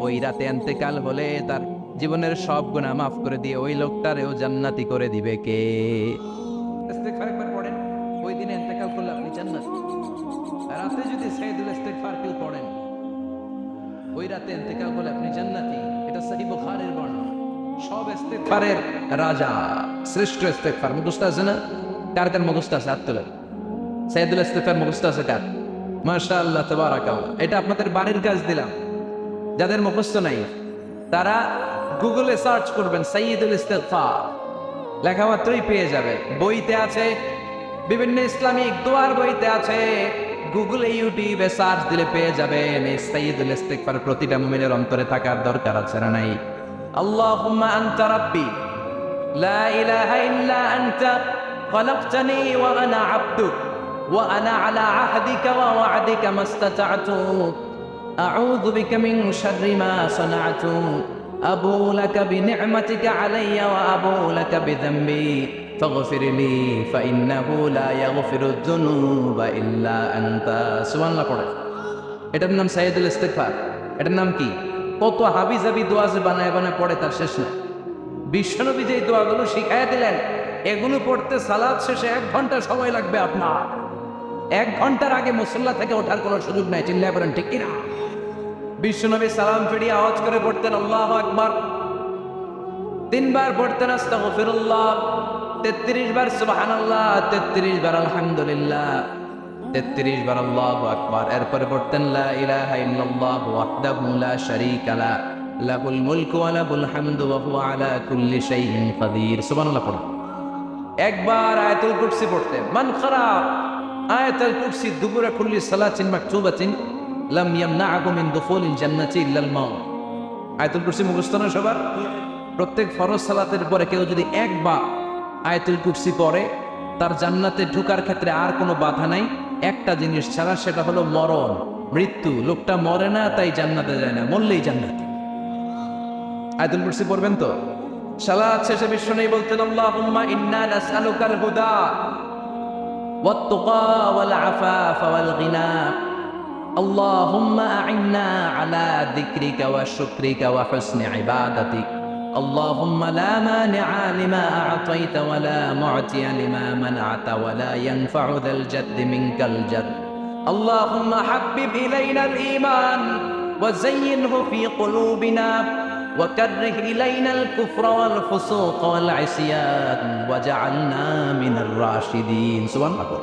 ওই রাতে ইন্তেকাল হলে তার জীবনের সব গুনাহ মাফ করে দিয়ে ওই লোকটারেও জান্নাতি করে দিবে কে? ইস্তেগফার একবার পড়েন, ওই দিনে ইন্তেকাল করলে আপনি জান্নাতি। রাতে যদি সাইয়্যিদুল ইস্তেগফার কেউ পড়েন, ওই রাতে ইন্তেকাল করলে আপনি জান্নাতি। এটা সহিহ বুখারীর বর্ণনা। সব ইস্তেগফারের রাজা, শ্রেষ্ঠ ইস্তেগফার মুখস্থ আছে না? কার কার মুখস্থ আছে? হাত তোলেন। সাইয়্যিদুল ইস্তেগফার মুখস্থ আছে কার? মাশাআল্লাহ, তাবারাকাল্লাহ। এটা আপনাদের বাড়ির কাজ দিলাম। যাদের মুখস্থ নাই তারা গুগলে সার্চ করবেন সাইয়্যিদুল ইস্তেগফার, লেখা মাত্রই পেয়ে যাবে। বইতে আছে, বিভিন্ন ইসলামিক দোয়ার বইতে আছে, গুগলে ইউটিউবে সার্চ দিলে পেয়ে যাবেন। এই সাইয়্যিদুল ইস্তেগফার প্রতিটা মুমিনের অন্তরে থাকার দরকার আছে না নাই? আল্লাহুম্মা আনতা রাব্বি লা ইলাহা ইল্লা আনতা খলাকতানি ওয়া আনা আবদুক ওয়া আনা আলা আহদিকা ওয়া ওয়া'দিকা মাস্তাতা'তু আউযু বিকা মিন শাররি মা সানা'তু আবু লাকা বিনি'মাতিকা আলাইয়া ওয়া আবু লাকা বিযামবি ফাগফিরলি ফাইন্নাহু লা ইয়াগফিরুয যুনুবা ইল্লা আনতা। সুবহানাল্লাহ পড়ে। এটার নাম সাইয়্যিদুল ইস্তেগফার। এটার নাম কি? কত হাবিজাবি দোয়া যে বানায় বানায় পড়ে তার শেষ নাই। বিশ্বনবী যে দোয়াগুলো শিখাইয়া দিলেন, এগুলো পড়তে সালাত শেষে 1 ঘন্টা সময় লাগবে আপনার। 1 ঘন্টার আগে মুসল্লা থেকে ওঠার কোনো সুযোগ নাই। চিল্লায় বলেন ঠিক কিনা? বিশ্বনবী সালাম ফিরিয়ে আওয়াজ করে পড়তেন আল্লাহু আকবার, 3 বার পড়তেন আস্তাগফিরুল্লাহ, 33 বার সুবহানাল্লাহ, 33 বার আলহামদুলিল্লাহ, 33 বার আল্লাহু আকবার। এরপরে পড়তেন লা ইলাহা ইল্লাল্লাহু ওয়াহদাহু লা শারীকা লা লাহুল মুলকু ওয়া লাহুল হামদু ওয়া হুয়া আলা কুল্লি শাইইন কাদির। সুবহানাল্লাহ পড়েন। একবার আয়াতুল কুরসি পড়তেন। মান ক্বারা আয়াতুল কুরসি দুবুরা কুল্লি সালাতিন মাকতুবাতিন লাম ইয়ামনা'হু মিন দুখুলিল জান্নাতি ইল্লাল মাউত। আয়াতুল কুরসি মুখস্থ না সবার? প্রত্যেক ফরজ সালাতের পরে কেউ যদি একবার আয়াতুল কুরসি পড়ে, তার জান্নাতে ঢোকার ক্ষেত্রে আর কোনো বাধা নাই, একটা জিনিস ছাড়া, সেটা হলো মরণ, মৃত্যু। লোকটা মরে না তাই জান্নাতে যায় না, মরলেই জান্নাতে। আয়াতুল কুরসি পড়বেন তো? সালাত শেষে বিশ্বনবী বলতেন আল্লাহুম্মা ইন্না নাসআলুকাল হুদা ওয়াত তুকা ওয়াল আফাফা ওয়াল গিনা আল্লাহুম্মা আ'ইন্না আলা যিকরিকা ওয়া শুকরিকা ওয়া হুসনি ইবাদাতিক اللهم لا مانع لما أعطيت ولا معطي لما منعت ولا ينفع ذا الجد منك الجد اللهم حبب إلينا الإيمان وزينه في قلوبنا وكره إلينا الكفر والفسوق والعصيان وجعلنا من الراشدين سبحان الله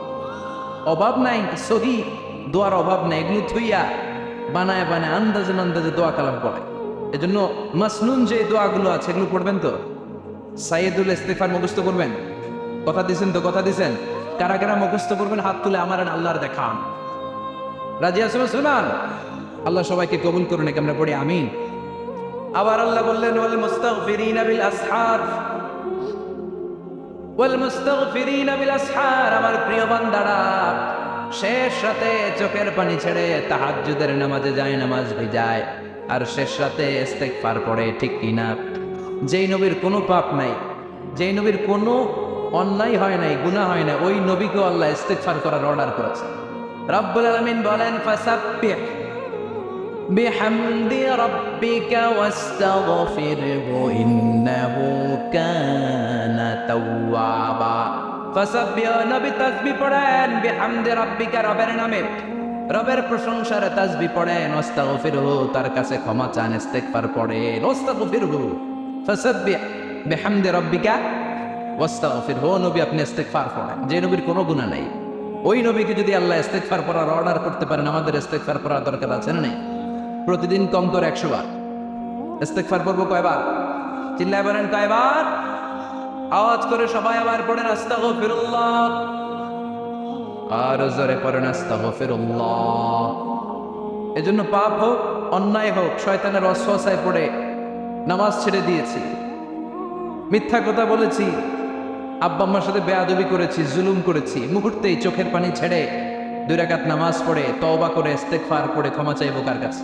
অভাব নাই সহি দোয়ার অভাব নাই এগুলো থুইয়া বানায় বানায় আন্দাজে আন্দাজে দোয়া কালাম পড়ে এজন্য মাসনুন যে দোয়াগুলো আছে এগুলো পড়বেন তো সাইয়্যিদুল ইস্তিগফার মুখস্থ করবেন কথা দিবেন তো কথা দিবেন কারা কারা মুখস্থ করবেন হাত তুলে আমার আল্লাহর দেখান রাজি আছেন শুনান আল্লাহ সবাইকে কবুল করুন আমরা পড়ি আমিন আবার আল্লাহ বললেন ওয়াল মুস্তাগফিরিনা বিল আসহার ওয়াল মুস্তাগফিরিনা বিল আসহার আমার প্রিয় বান্দারা শেষ রাতে চোখের পানি ছেড়ে তাহাজ্জুদের নামাজে যায় নামাজ ভিজায় আর শেষ রাতে ইস্তেগফার পড়ে ঠিক কিনা যেই নবীর কোনো পাপ নাই যেই নবীর কোনো অন্যায় হয় নাই গুনাহ হয় না ওই নবীকে আল্লাহ ইস্তেগফার করার অর্ডার করেছে রব্বুল আলামিন বলেন ফাসাব্বিহ বিহামদি রাব্বিকা ওয়াস্তাগফিরহু ইন্নাহু কানা তাওয়াবা ফাসাব্বিহ নবী তাসবিহ পড়েন বিহামদি রাব্বিকা রবের নামে রবের প্রশংসার তাসবিহ পড়েন ওয়াস্তাগফিরহু তার কাছে ক্ষমা চান ইস্তেগফার পড়েন ওয়াস্তাগফিরহু ফাসাব্বিহ বিহামদি রাব্বিকা ওয়াস্তাগফিরহু নবী আপনি ইস্তেগফার পড়েন যে নবীর কোনো গুনাহ নাই ওই নবীকে যদি আল্লাহ ইস্তেগফার করার অর্ডার করতে পারেন আমাদের ইস্তেগফার করার দরকার আছে না প্রতিদিন কম করে 100 বার ইস্তেগফার করব কয়বার চিল্লায় বলেন কয়বার আওয়াজ করে সবাই আবার পড়েন আস্তাগফিরুল্লাহ আর জোরে পড়েন আস্তাগফিরুল্লাহ এজন্য পাপ হোক অন্যায় হোক শয়তানের ওয়াসওয়াসায় পড়ে নামাজ ছেড়ে দিয়েছি মিথ্যা কথা বলেছি আব্বা আম্মার সাথে বেয়াদবি করেছি জুলুম করেছি মুহূর্তেই চোখের পানি ছেড়ে 2 রাকাত নামাজ পড়ে তওবা করে ইস্তেগফার করে ক্ষমা চাইবো কার কাছে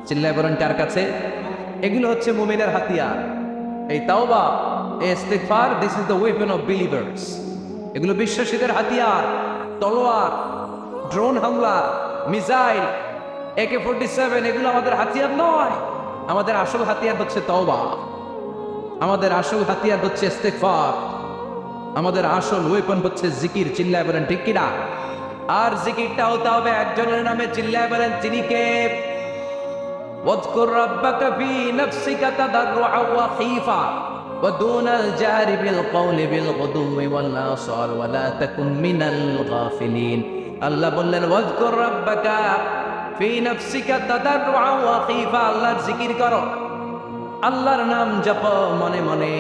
চিল্লায় বলেন কার কাছে এগুলো হচ্ছে মুমিনের হাতিয়ার এই তওবা এই ইস্তেগফার this is the weapon of believers এগুলো বিশ্বাসীদের হাতিয়ার তলোয়ার ড্রোন হামলা মিসাইল AK-47 এগুলো আমাদের হাতিয়ার নয় আমাদের আসল হাতিয়ার হচ্ছে তওবা আমাদের আসল হাতিয়ার হচ্ছে ইস্তেগফার আমাদের আসল ওয়েপন হচ্ছে জিকির চিল্লায় বলেন ঠিক কিনা আর জিকিরটা হতে হবে একজনের নামে চিল্লায় বলেন তিনি কে ওয়াজকুর রাব্বাকা ফি নাফসিকা তাদাররুআ ওয়া খীফা ওয়া দুনাল জাহরি বিল কওলি বিল গুদুওয়ি ওয়াল আসাল ওয়া লা তাকুন মিনাল গাফিলিন আল্লাহ বললেন ওয়াজকুর রাব্বাকা ফি নাফসিকা তাদাররুআ ওয়া খীফা আল্লাহর জিকির করো আল্লাহর নাম জপো মনে মনে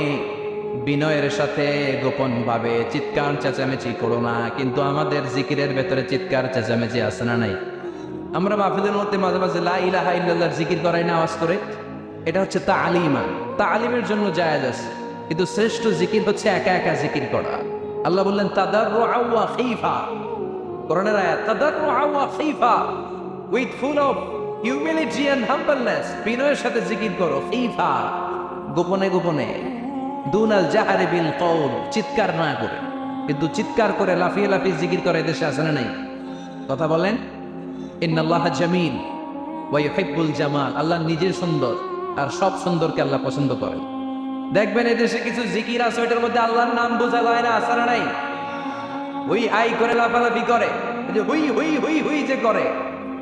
বিনয়ের সাথে গোপন ভাবে চিৎকার চেঁচামেচি করো না কিন্তু আমাদের জিকিরের ভেতরে চিৎকার চেঁচামেচি আছে না নাই আমরা মাহফিলের মধ্যে মাঝে মাঝে লা ইলাহা ইল্লাল্লাহর জিকির করাই না আওয়াজ করে এটা হচ্ছে তালিমের জন্য জায়েজ আছে কিন্তু শ্রেষ্ঠ জিকির হচ্ছে একা একা জিকির করা আল্লাহ বললেন তাদাররুআ ওয়া খীফা কোরআনের আয়াত তাদাররুআ ওয়া খীফা with full of humility and humbleness বিনয়ের সাথে জিকির করো খীফা গোপনে গোপনে দুনাল জাহারি বিল কওল চিৎকার না করে কিন্তু চিৎকার করে লাফিয়ে লাফিয়ে জিকির করে দেশে আছে না নাই কথা বলেন ইন্নাল্লাহা জামিল ওয়া ইউহিব্বুল জামাল আল্লাহ নিজে সুন্দর আর সব সুন্দরকে আল্লাহ পছন্দ করেন দেখবেন এই দেশে কিছু জিকির আছে ওইটার মধ্যে আল্লাহর নাম বোঝা যায় না আছে না নাই হুই হাই করে লাফালাফি করে যে হুই হুই হুই হুই যে করে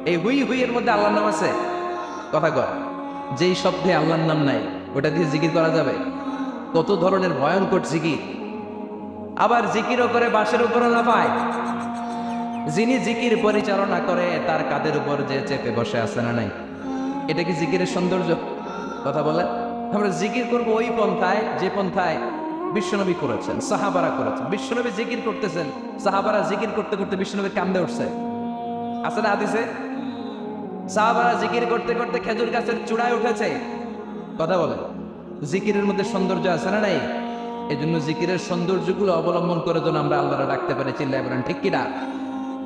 এই হুই হুই এর মধ্যে আল্লাহর নাম আছে কথা কয় যেই শব্দে আল্লাহর নাম নাই ওটা দিয়ে জিকির করা যাবে কত ধরনের ভয়ঙ্কর জিকির আবার জিকিরও করে বাঁশের উপরও লাফায় যিনি জিকির পরিচালনা করে তার কাঁধের উপর যে চেপে বসে আছে না নাই এটা কি জিকিরের সৌন্দর্য কথা বলে আমরা জিকির করব ওই পন্থায় যে পন্থায় বিশ্বনবী করেছেন সাহাবারা করেছেন বিশ্বনবী জিকির করতেছেন সাহাবারা জিকির করতে করতে বিশ্বনবীর কান্দে উঠছে আছে না হাদিসে সাহাবারা জিকির করতে করতে খেজুর গাছের চূড়ায় উঠেছে কথা বলে জিকিরের মধ্যে সৌন্দর্য আছে না নাই এই জন্য জিকিরের সৌন্দর্যগুলো অবলম্বন করে যেন আমরা আল্লাহরা ডাকতে পারি চিল্লায় বলেন ঠিক কিনা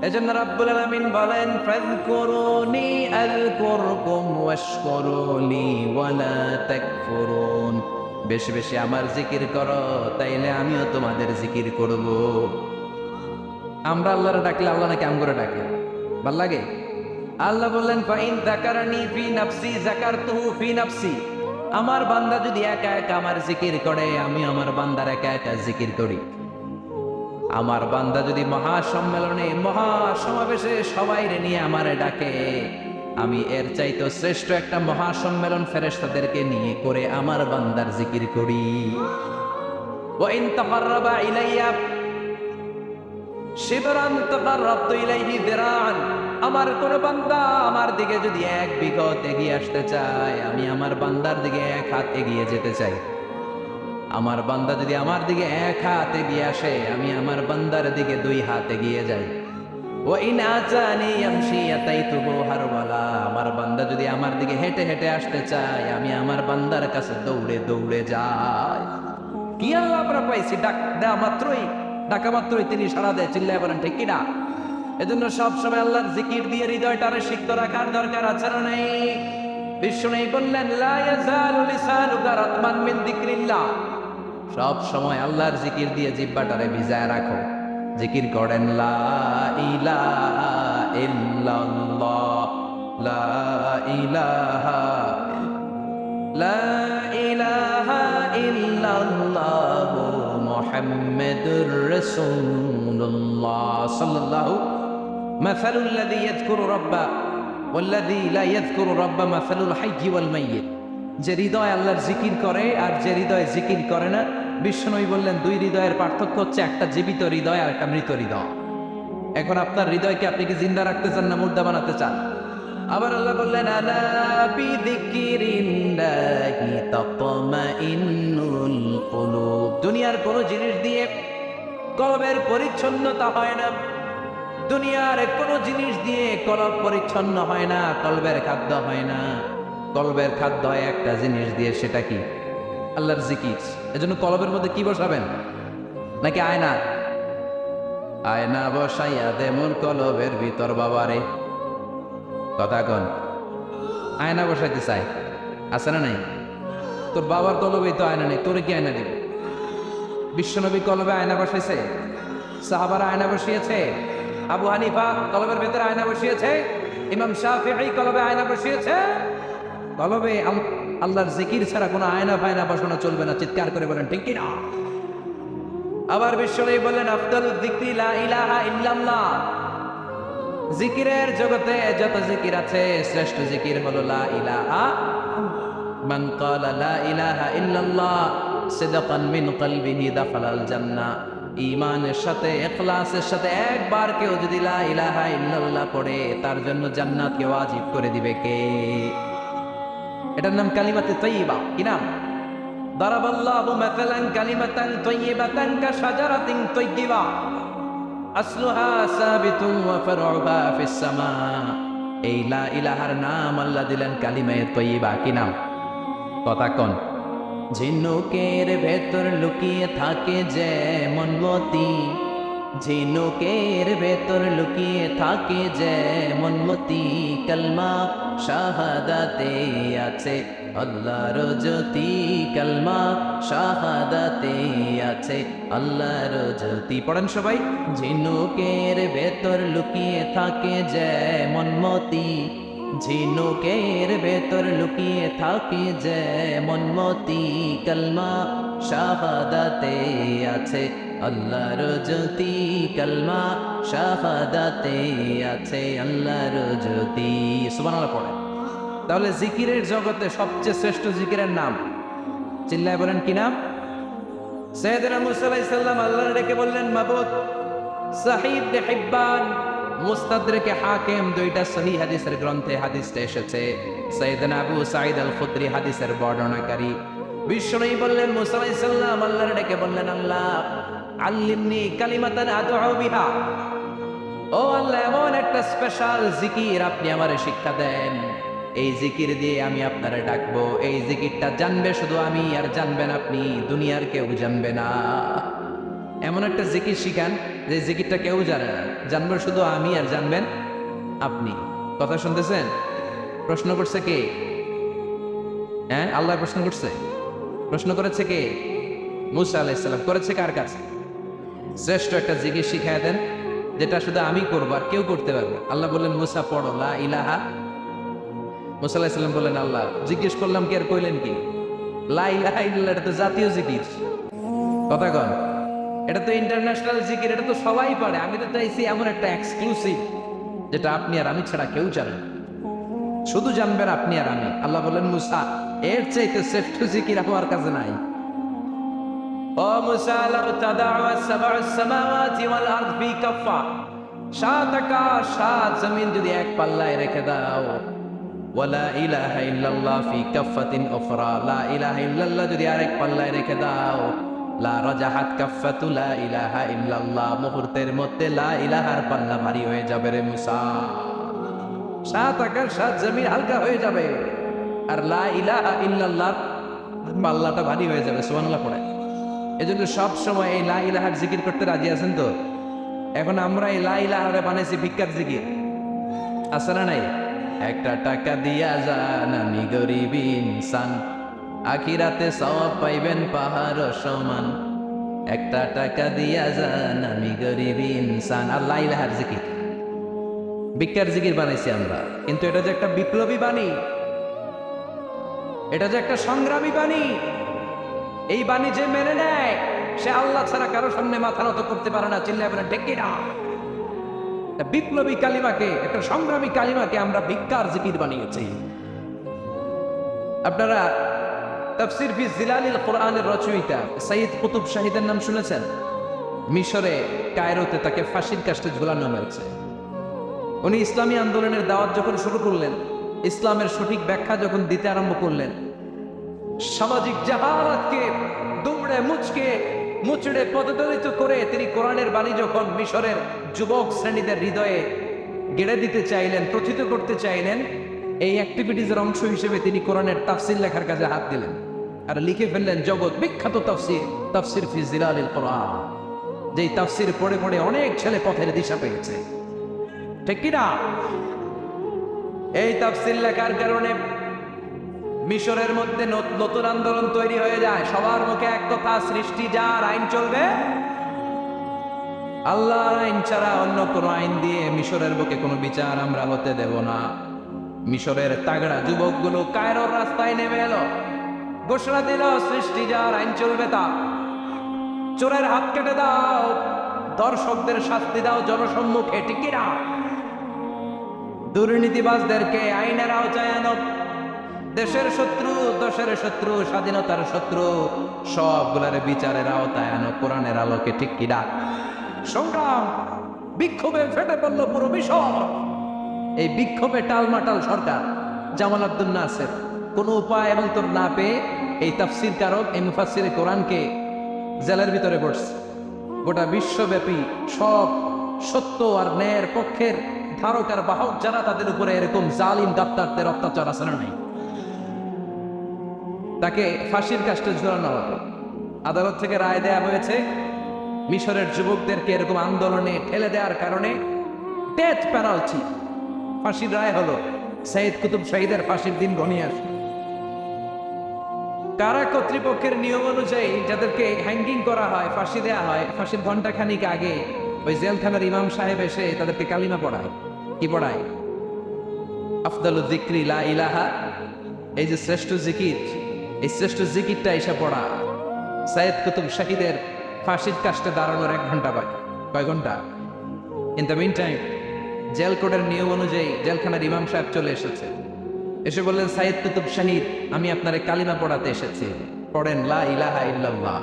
এজন্য রাব্বুল আলামিন বলেন ফাযকুরুনি আযকুরকুম ওয়াশকুরুলি ওয়ালা তাকফুরুন বেশি বেশি আমার জিকির করো, তাইলে আমিও তোমাদের জিকির করব। আমরা আল্লাহরে ডাকলে আল্লাহ নাকি আম করে ডাকে, ভাল লাগে? আল্লাহ বললেন ফাইন যাকারানি ফি নাফসি যাকারতুহু ফি নাফসি। আমার বান্দা যদি একা একা আমার জিকির করে, আমি আমার বান্দার একা একা জিকির করি। আমার বান্দা যদি মহাসম্মেলনে মহাসমাবেশে সবাই নিয়ে আমারে ডাকে, আমি এর চাইতে শ্রেষ্ঠ একটা মহাসম্মেলন ফেরেশতাদেরকে নিয়ে করে আমার বান্দার জিকির করি। ওয়া ইন তাকাররাবা ইলাইয়া শিবরান তাকাররাবতু ইলাইহি যিরাআন। আমার কোন বান্দা আমার দিকে যদি এক বিঘত এগিয়ে আসতে চায়, আমি আমার বান্দার দিকে এক হাত এগিয়ে যেতে চাই। আমার বান্দা যদি আমার দিকে এক হাত এগিয়ে আসে, আমি আমার বান্দার দিকে দুই হাত এগিয়ে যাই। ও ইন আতানি ইয়ামশি আতাইতুহু হারওয়ালা। আমার বান্দা যদি আমার দিকে হেঁটে হেঁটে আসতে চায়, আমি আমার বান্দার কাছে দৌড়ে দৌড়ে যাই। কি আল্লাহ আমরা পাইছি, ডাকা মাত্রই তিনি সাড়া দেয়। চিল্লায় বলেন ঠিক কিনা? এজন্য সবসময় আল্লাহর জিকির দিয়ে হৃদয়টারে সিক্ত রাখার দরকার আছে না নাই? বিষ্ণু বললেন লা ইয়াজালু লিসানুকা রাতমান মিন যিকরিল্লাহ। সব সময় আল্লাহর জিকির দিয়ে জিহ্বাটারে ভিজায় রাখো। জিকির করেন লা ইলাহা ইল্লাল্লাহ, লা ইলাহা ইল্লাল্লাহ মুহাম্মাদুর রাসূলুল্লাহ সাল্লাল্লাহু। মাসালুল লাযী ইয়াযকুরু রাব্বা ওয়াল্লাযী লা ইয়াযকুরু রাব্বা মাসালুল হাইয়্যি ওয়াল মাইয়্যিত। যে হৃদয় আল্লাহর জিকির করে আর যে হৃদয় জিকির করে না, বিষ্ণু বললেন দুই হৃদয়ের পার্থক্য হচ্ছে একটা জীবিত হৃদয় আর একটা মৃত হৃদয়। এখন আপনার হৃদয়কে আপনি কি জিন্দা রাখতে চান না মুর্দা বানাতে চান? আবার আল্লাহ বললেন আলা বিযিকরিল্লাহি তাতমাইন্নুল কুলুব। দুনিয়ার কোন জিনিস দিয়ে কলবের পরিচ্ছন্নতা হয় না। দুনিয়ার কোন জিনিস দিয়ে কলব পরিচ্ছন্ন হয় না, কলবের খাদ্য হয় না। কলবের খাদ্য হয় একটা জিনিস দিয়ে, সেটা কি? আল্লাহর জিকির। এজন্য কলবের মধ্যে কি বসাবেন? নাকি আয়না? আয়না বসাইয়া দেমন কলবের ভিতর বাবারে। কথা কন, আয়না বসাইতে চাই, আছে না নাই? তোর বাবার কলবেই তো আয়না নেই, তোরে কি আয়না দিবে? বিশ্বনবী কলবে আয়না বসাইছে, সাহাবারা আয়না বসিয়েছে, আবু হানিফা কলবের ভেতরে আয়না বসিয়েছে, ইমাম শাফিঈ কলবে আয়না বসিয়েছে। কলবে আল্লাহর জিকির ছাড়া কোনো আয়না ফায়না বসানো চলবে না। চিৎকার করে বলেন ঠিক কিনা? আবার বিশ্বনবী বললেন আফদালুয যিকরি লা ইলাহা ইল্লাল্লাহ। জিকিরের জগতে যত জিকির আছে, শ্রেষ্ঠ জিকির হলো লা ইলাহা। মান ক্বালা লা ইলাহা ইল্লাল্লাহ সিদকান মিন কলবিহি দাখালাল জান্নাহ। ঈমানের সাথে ইখলাসের সাথে একবার কেউ যদি লা ইলাহা ইল্লাল্লাহ পড়ে, তার জন্য জান্নাতকে ওয়াজিব করে দিবে কে? এটার নাম কালিমাতে তাইয়্যিবা। কি নাম? দারাবাল্লাহু মাসালান কালিমাতান তাইয়্যিবাতান কাশাজারাতিন তাইয়্যিবা আসলুহা সাবিতুন ওয়া ফারউহা ফিস সামা। এই লা ইলাহার নাম আল্লাহ দিলেন কালিমায়ে তাইয়্যিবা। কি নাম? কথা কোন? ঝিনুকের ভেতর লুকিয়ে থাকে যেমন মতি, ঝিনুকের ভেতর লুকিয়ে থাকে যেমন মতি, কালমা শাহাদাতে আছে আল্লাহর জ্যোতি, কালমা শাহাদাতে আছে আল্লাহর জ্যোতি। পড়েন সবাই। ঝিনুকের ভেতর লুকিয়ে থাকে যেমন মতি, ঝিনুকের ভেতর লুকিয়ে থাকে যেমন মতি, কালমা শাহাদাতে আছে আল্লাহর জ্যোতি, কালমা শাহাদাতে আছে আল্লাহর জ্যোতি। সুবহানাল্লাহ পড়ে। তাহলে জিকিরের জগতে সবচেয়ে শ্রেষ্ঠ জিকিরের নাম, চিল্লায় বলেন কি নাম? সাইয়েদনা মুসা আলাইহিস সালাম আল্লাহর ডেকে বললেন মাবুদ। সহিহ ইবনে হিব্বান, মুস্তাদরাকে হাকিম, দুইটা সহিহ হাদিসের গ্রন্থে হাদিসটা এসেছে। সাইয়েদনা আবু সাঈদ আল খুদরি হাদিসের বর্ণনাকারী। বিশ্বনবী বললেন মুসা আলাইহিস সালাম আল্লাহর ডেকে বললেন আল্লাহ আল্লিমনি কালিমাতান আদউ বিহা। ও আল্লাহ, এমন একটা স্পেশাল জিকির আপনি আমারে শিক্ষা দেন, এই জিকির দিয়ে আমি আপনারে ডাকবো। এই জিকিরটা জানবে শুধু আমি, আর জানবেন আপনি, দুনিয়ার কেউ জানবে না। এমন একটা জিকির শিখান যে জিকিরটা কেউ জানে না, জানবো শুধু আমি আর জানবেন আপনি। কথা শুনতেছেন? প্রশ্ন করছে কে? হ্যাঁ, আল্লাহ প্রশ্ন করছে। প্রশ্ন করেছে কে? মুসা আলাইহিস সালাম। করেছে কার কাছে? শ্রেষ্ঠ একটা জিকির শিখায় দেন যেটা শুধু আমি করবো আর কেউ করতে পারবে। আল্লাহ বললেন মুসা পড়ো লা ইলাহা। মুসা আলাইহিস সালাম বললেন আল্লাহ জিজ্ঞেস করলাম কি আর কইলেন কি? লা ইলাহা ইল্লাল্লাহ, এটা তো জাতীয় জিকির। কথা কন, এটা তো ইন্টারন্যাশনাল জিকির, এটা তো সবাই পারে। আমি তো চাইছি এমন একটা এক্সক্লুসিভ যেটা আপনি আর আমি ছাড়া কেউ জানে না, শুধু জানবেন আপনি আর আমি। আল্লাহ বললেন মুসা এর চাইতে শ্রেষ্ঠ জিকির আমার কাছে নাই। ও মুসা লাউ তাদাউ সাব'আস সামাওয়াতি ওয়াল আরদ ফি কাফা, সাত আকাশ সাত জমিন যদি এক পাল্লায় রেখে দাও, ওয়ালা ইলাহা ইল্লাল্লাহ ফি কাফাতিন উখরা, লা ইলাহা ইল্লাল্লাহ যদি আরেক পাল্লায় রেখে দাও, লা রাজাহাত কাফাতু লা ইলাহা ইল্লাল্লাহ, মুহূর্তের মধ্যে লা ইলাহার পাল্লা ভারী হয়ে যাবে রে মুসা। সাত আকাশ সাত জমিন হালকা হয়ে যাবে আর লা ইলাহা ইল্লাল্লাহ পাল্লাটা ভারী হয়ে যাবে। সুবহানাল্লাহ পড়ে। এজন্য সব সময় এই লা ইলাহার জিকির করতে রাজি আছেন তো? এখন আমরা এই লা ইলাহারে বানাইছি ভিক্ষার জিকির, আছে না নাই? একটা টাকা দিয়া যান আমি গরিব ইনসান, আখিরাতে সওয়াব পাইবেন পাহাড় সমান। একটা টাকা দিয়া যান আমি গরিব ইনসান। আর লা ইলাহার জিকির ভিক্ষার জিকির বানাইছি আমরা। কিন্তু এটা যে একটা বিপ্লবী বাণী, এটা যে একটা সংগ্রামী বাণী, এই বাণী যে মেনে নেয় সে আল্লাহ ছাড়া কারো সামনে মাথা নত করতে পারে না। চিল্লায় বলেন ঠিক কিনা? বিপ্লবী কালিমাকে, একটা সংগ্রামী কালিমাকে আমরা ভিক্ষার জিকির বানিয়েছি। আপনারা তাফসীর ফি জিলালিল কোরআনের রচয়িতা সাইয়্যিদ কুতুব শাহীদের নাম শুনেছেন? মিশরে কায়রোতে তাকে ফাঁসির কাস্টে ঝুলানো হয়েছে। উনি ইসলামী আন্দোলনের দাওয়াত যখন শুরু করলেন, ইসলামের সঠিক ব্যাখ্যা যখন দিতে আরম্ভ করলেন, সামাজিক জাহালাতকে দুমড়ে মুচড়ে পদদলিত করে তিনি কোরআনের বাণী যখন মিশরের যুবক শ্রেণীদের হৃদয়ে গেড়ে দিতে চাইলেন, প্রথিত করতে চাইলেন, এই অ্যাক্টিভিটিজের অংশ হিসেবে তিনি কোরআনের তাফসীর লেখার কাজে হাত দিলেন আর লিখে ফেললেন জগৎ বিখ্যাত তাফসীর, তাফসীর ফি জিলালিল কোরআন। যেই তাফসীর পড়ে পড়ে অনেক ছেলে পথের দিশা পেয়েছে। ঠিক কিনা? এই তাফসীর লেখার কারণে মিশরের মধ্যে নতুন আন্দোলন তৈরি হয়ে যায়। সবার মুখে এক কথা, সৃষ্টি যার, আইন চলবে আল্লাহর আইন ছাড়া অন্য কোন আইন দিয়ে মিশরের বুকে কোনো বিচার আমরা হতে দেব না। মিশরের তাগড়া যুবকগুলো কায়রোর রাস্তায় নেমে এলো, ঘোষণা দিল সৃষ্টি যার, আইন চলবে তা। চোরের হাত কেটে দাও, দর্শকদের শাস্তি দাও জনসম্মুখে। ঠিক কিনা? দুর্নীতিবাজদেরকে আইনের আওতায় আনো। দেশের শত্রু, দশের শত্রু, স্বাধীনতার শত্রু সবগুলার বিচারের আওতায় আনো কোরআনের আলোকে। ঠিক কিনা? সংগ্রাম, বিক্ষোভে ফেটে পড়ল পুরো মিশর। এই বিক্ষোভে টালমাটাল সরকার জামাল আব্দুল নাসের কোনো উপায় এবং তোর না পেয়ে এই তাফসীর কারক, এই মুফাসসিরে কোরআনকে জেলের ভিতরে পড়ছে। গোটা বিশ্বব্যাপী সব সত্য আর ন্যায়ের পক্ষের ধারক আর বাহক যারা, তাদের উপরে এরকম জালিম গাদ্দারদের অত্যাচার আছে না নাই? তাকে ফাঁসির কাস্টে ঝুলানো হলো। আদালত থেকে রায় দেয়া হয়েছে মিশরের যুবকদেরকে এরকম আন্দোলনে ঠেলে দেওয়ার কারণে ডেথ পেনাল্টি, ফাঁসির রায় হলো। সাইয়্যিদ কুতুব শাহীদের ফাঁসির দিন ঘনিয়ে আসে। কারা কর্তৃপক্ষের নিয়ম অনুযায়ী যাদেরকে হ্যাঙ্গিং করা হয়, ফাঁসি দেয়া হয়, ফাঁসির ঘন্টাখানিক আগে ওই জেলখানার ইমাম সাহেব এসে তাদেরকে কালিমা পড়ায়। কি পড়ায়? আফদালুয যিকরি লা ইলাহা, এই যে শ্রেষ্ঠ জিকির, এই শ্রেষ্ঠ জিকিরটা এসে পড়া। সাইয়্যিদ কুতুব শাহীদের ফাঁসির কাস্টে দাঁড়ানোর 1 ঘন্টা বাকি। কয় ঘন্টা? In the meantime jail কোডের নিয়ম অনুযায়ী জেলখানার ইমাম সাহেব চলে এসেছে। এসে বললেন সাইয়্যিদ কুতুব শাহীদ, আমি আপনারে কালিমা পড়াতে এসেছি, পড়েন লা ইলাহা ইল্লাল্লাহ।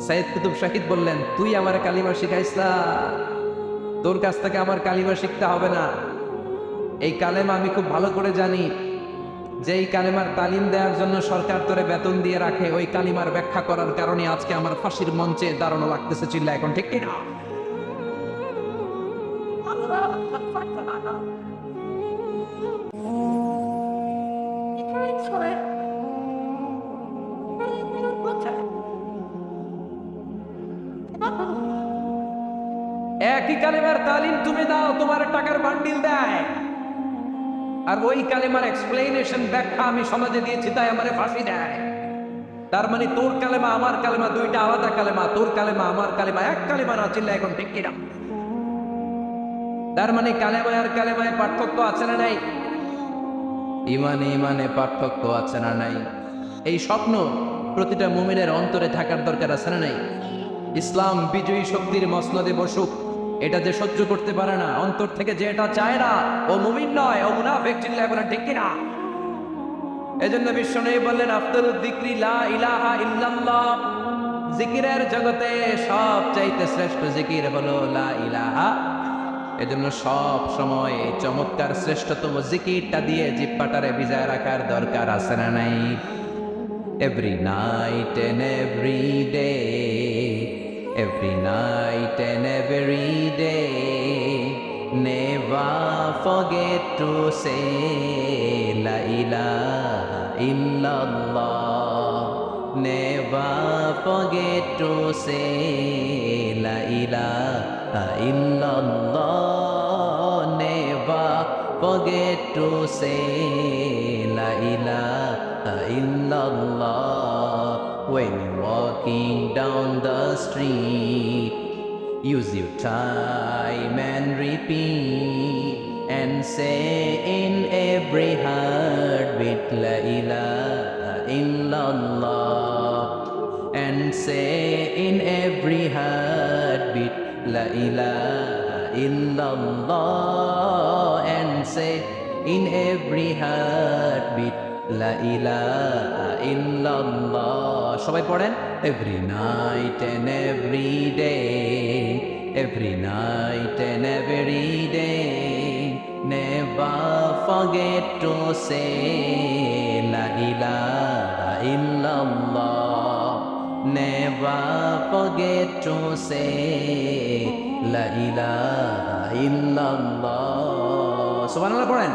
সাইয়্যিদ কুতুব শাহীদ বললেন, তুই আমার কালিমা শিখাইস না, তোর কাছ থেকে আমার কালিমা শিখতে হবে না। এই কালেমা আমি খুব ভালো করে জানি। যে এই কালেমার তালিম দেওয়ার জন্য সরকার তোরে বেতন দিয়ে রাখে, ওই কালিমার ব্যাখ্যা করার কারণে আজকে আমার ফাঁসির মঞ্চে দাঁড়ানো লাগতেছে। চিল্লা এখন ঠিক কিনা? একই কালেমার তালিম তুমি দাও, তোমার টাকার বান্ডিল দেয়, আর ওই কালেমার এক্সপ্লেনেশন ব্যাখ্যা আমি সমাজে দিয়েছি তাই আমারে ফাঁসি দেয়। তার মানে তোর কালেমা আমার কালেমা দুইটা আলাদা কালেমা, তোর কালেমা আমার কালেমা এক কালেমা না, চিল্লা এখন ঠিক কিনা? তার মানে কালেমায় আর কালেমায় পার্থক্য আছে না নাই? ইমানে ইমানে পার্থক্য আছে না নাই? এই স্বপ্ন প্রতিটা মুমিনের অন্তরে থাকার দরকার আছে না নাই? ইসলাম বিজয়ী শক্তির মসনদে বসুক, এটা যে সহ্য করতে পারে না, অন্তর থেকে যে এটা চায় না, ও মুমিন নয়, ও মুনাফিক, চিল্লা এখন ঠিক কিনা? এজন্য বিশ্বনবী বললেন আফদালুদ যিকরি লা ইলাহা ইল্লাল্লাহ, জিকিরের জগতে সব চাইতে শ্রেষ্ঠ জিকির হলো লা ইলাহা। এজন্য সব সময় এই চমৎকার শ্রেষ্ঠতম জিকিরটা দিয়ে জিহ্বাটারে ভিজায় রাখার দরকার আছে না নাই? Every night and every day, every night and every day, never forget to say la ilaha illallah, never forget to say la ilaha illallah, never forget to say la ilaha illallah. When you're walking down the street, use your time and repeat, and say in every heartbeat la ilaha illallah, and say in every heartbeat la ilaha illallah, and say in every heartbeat la ilaha illallah. সবাই পড়েন every night and every day, every night and every day, never forget to say la ilaha illallah, never forget to say la ilaha illallah. সুবহানাল্লাহ পড়েন।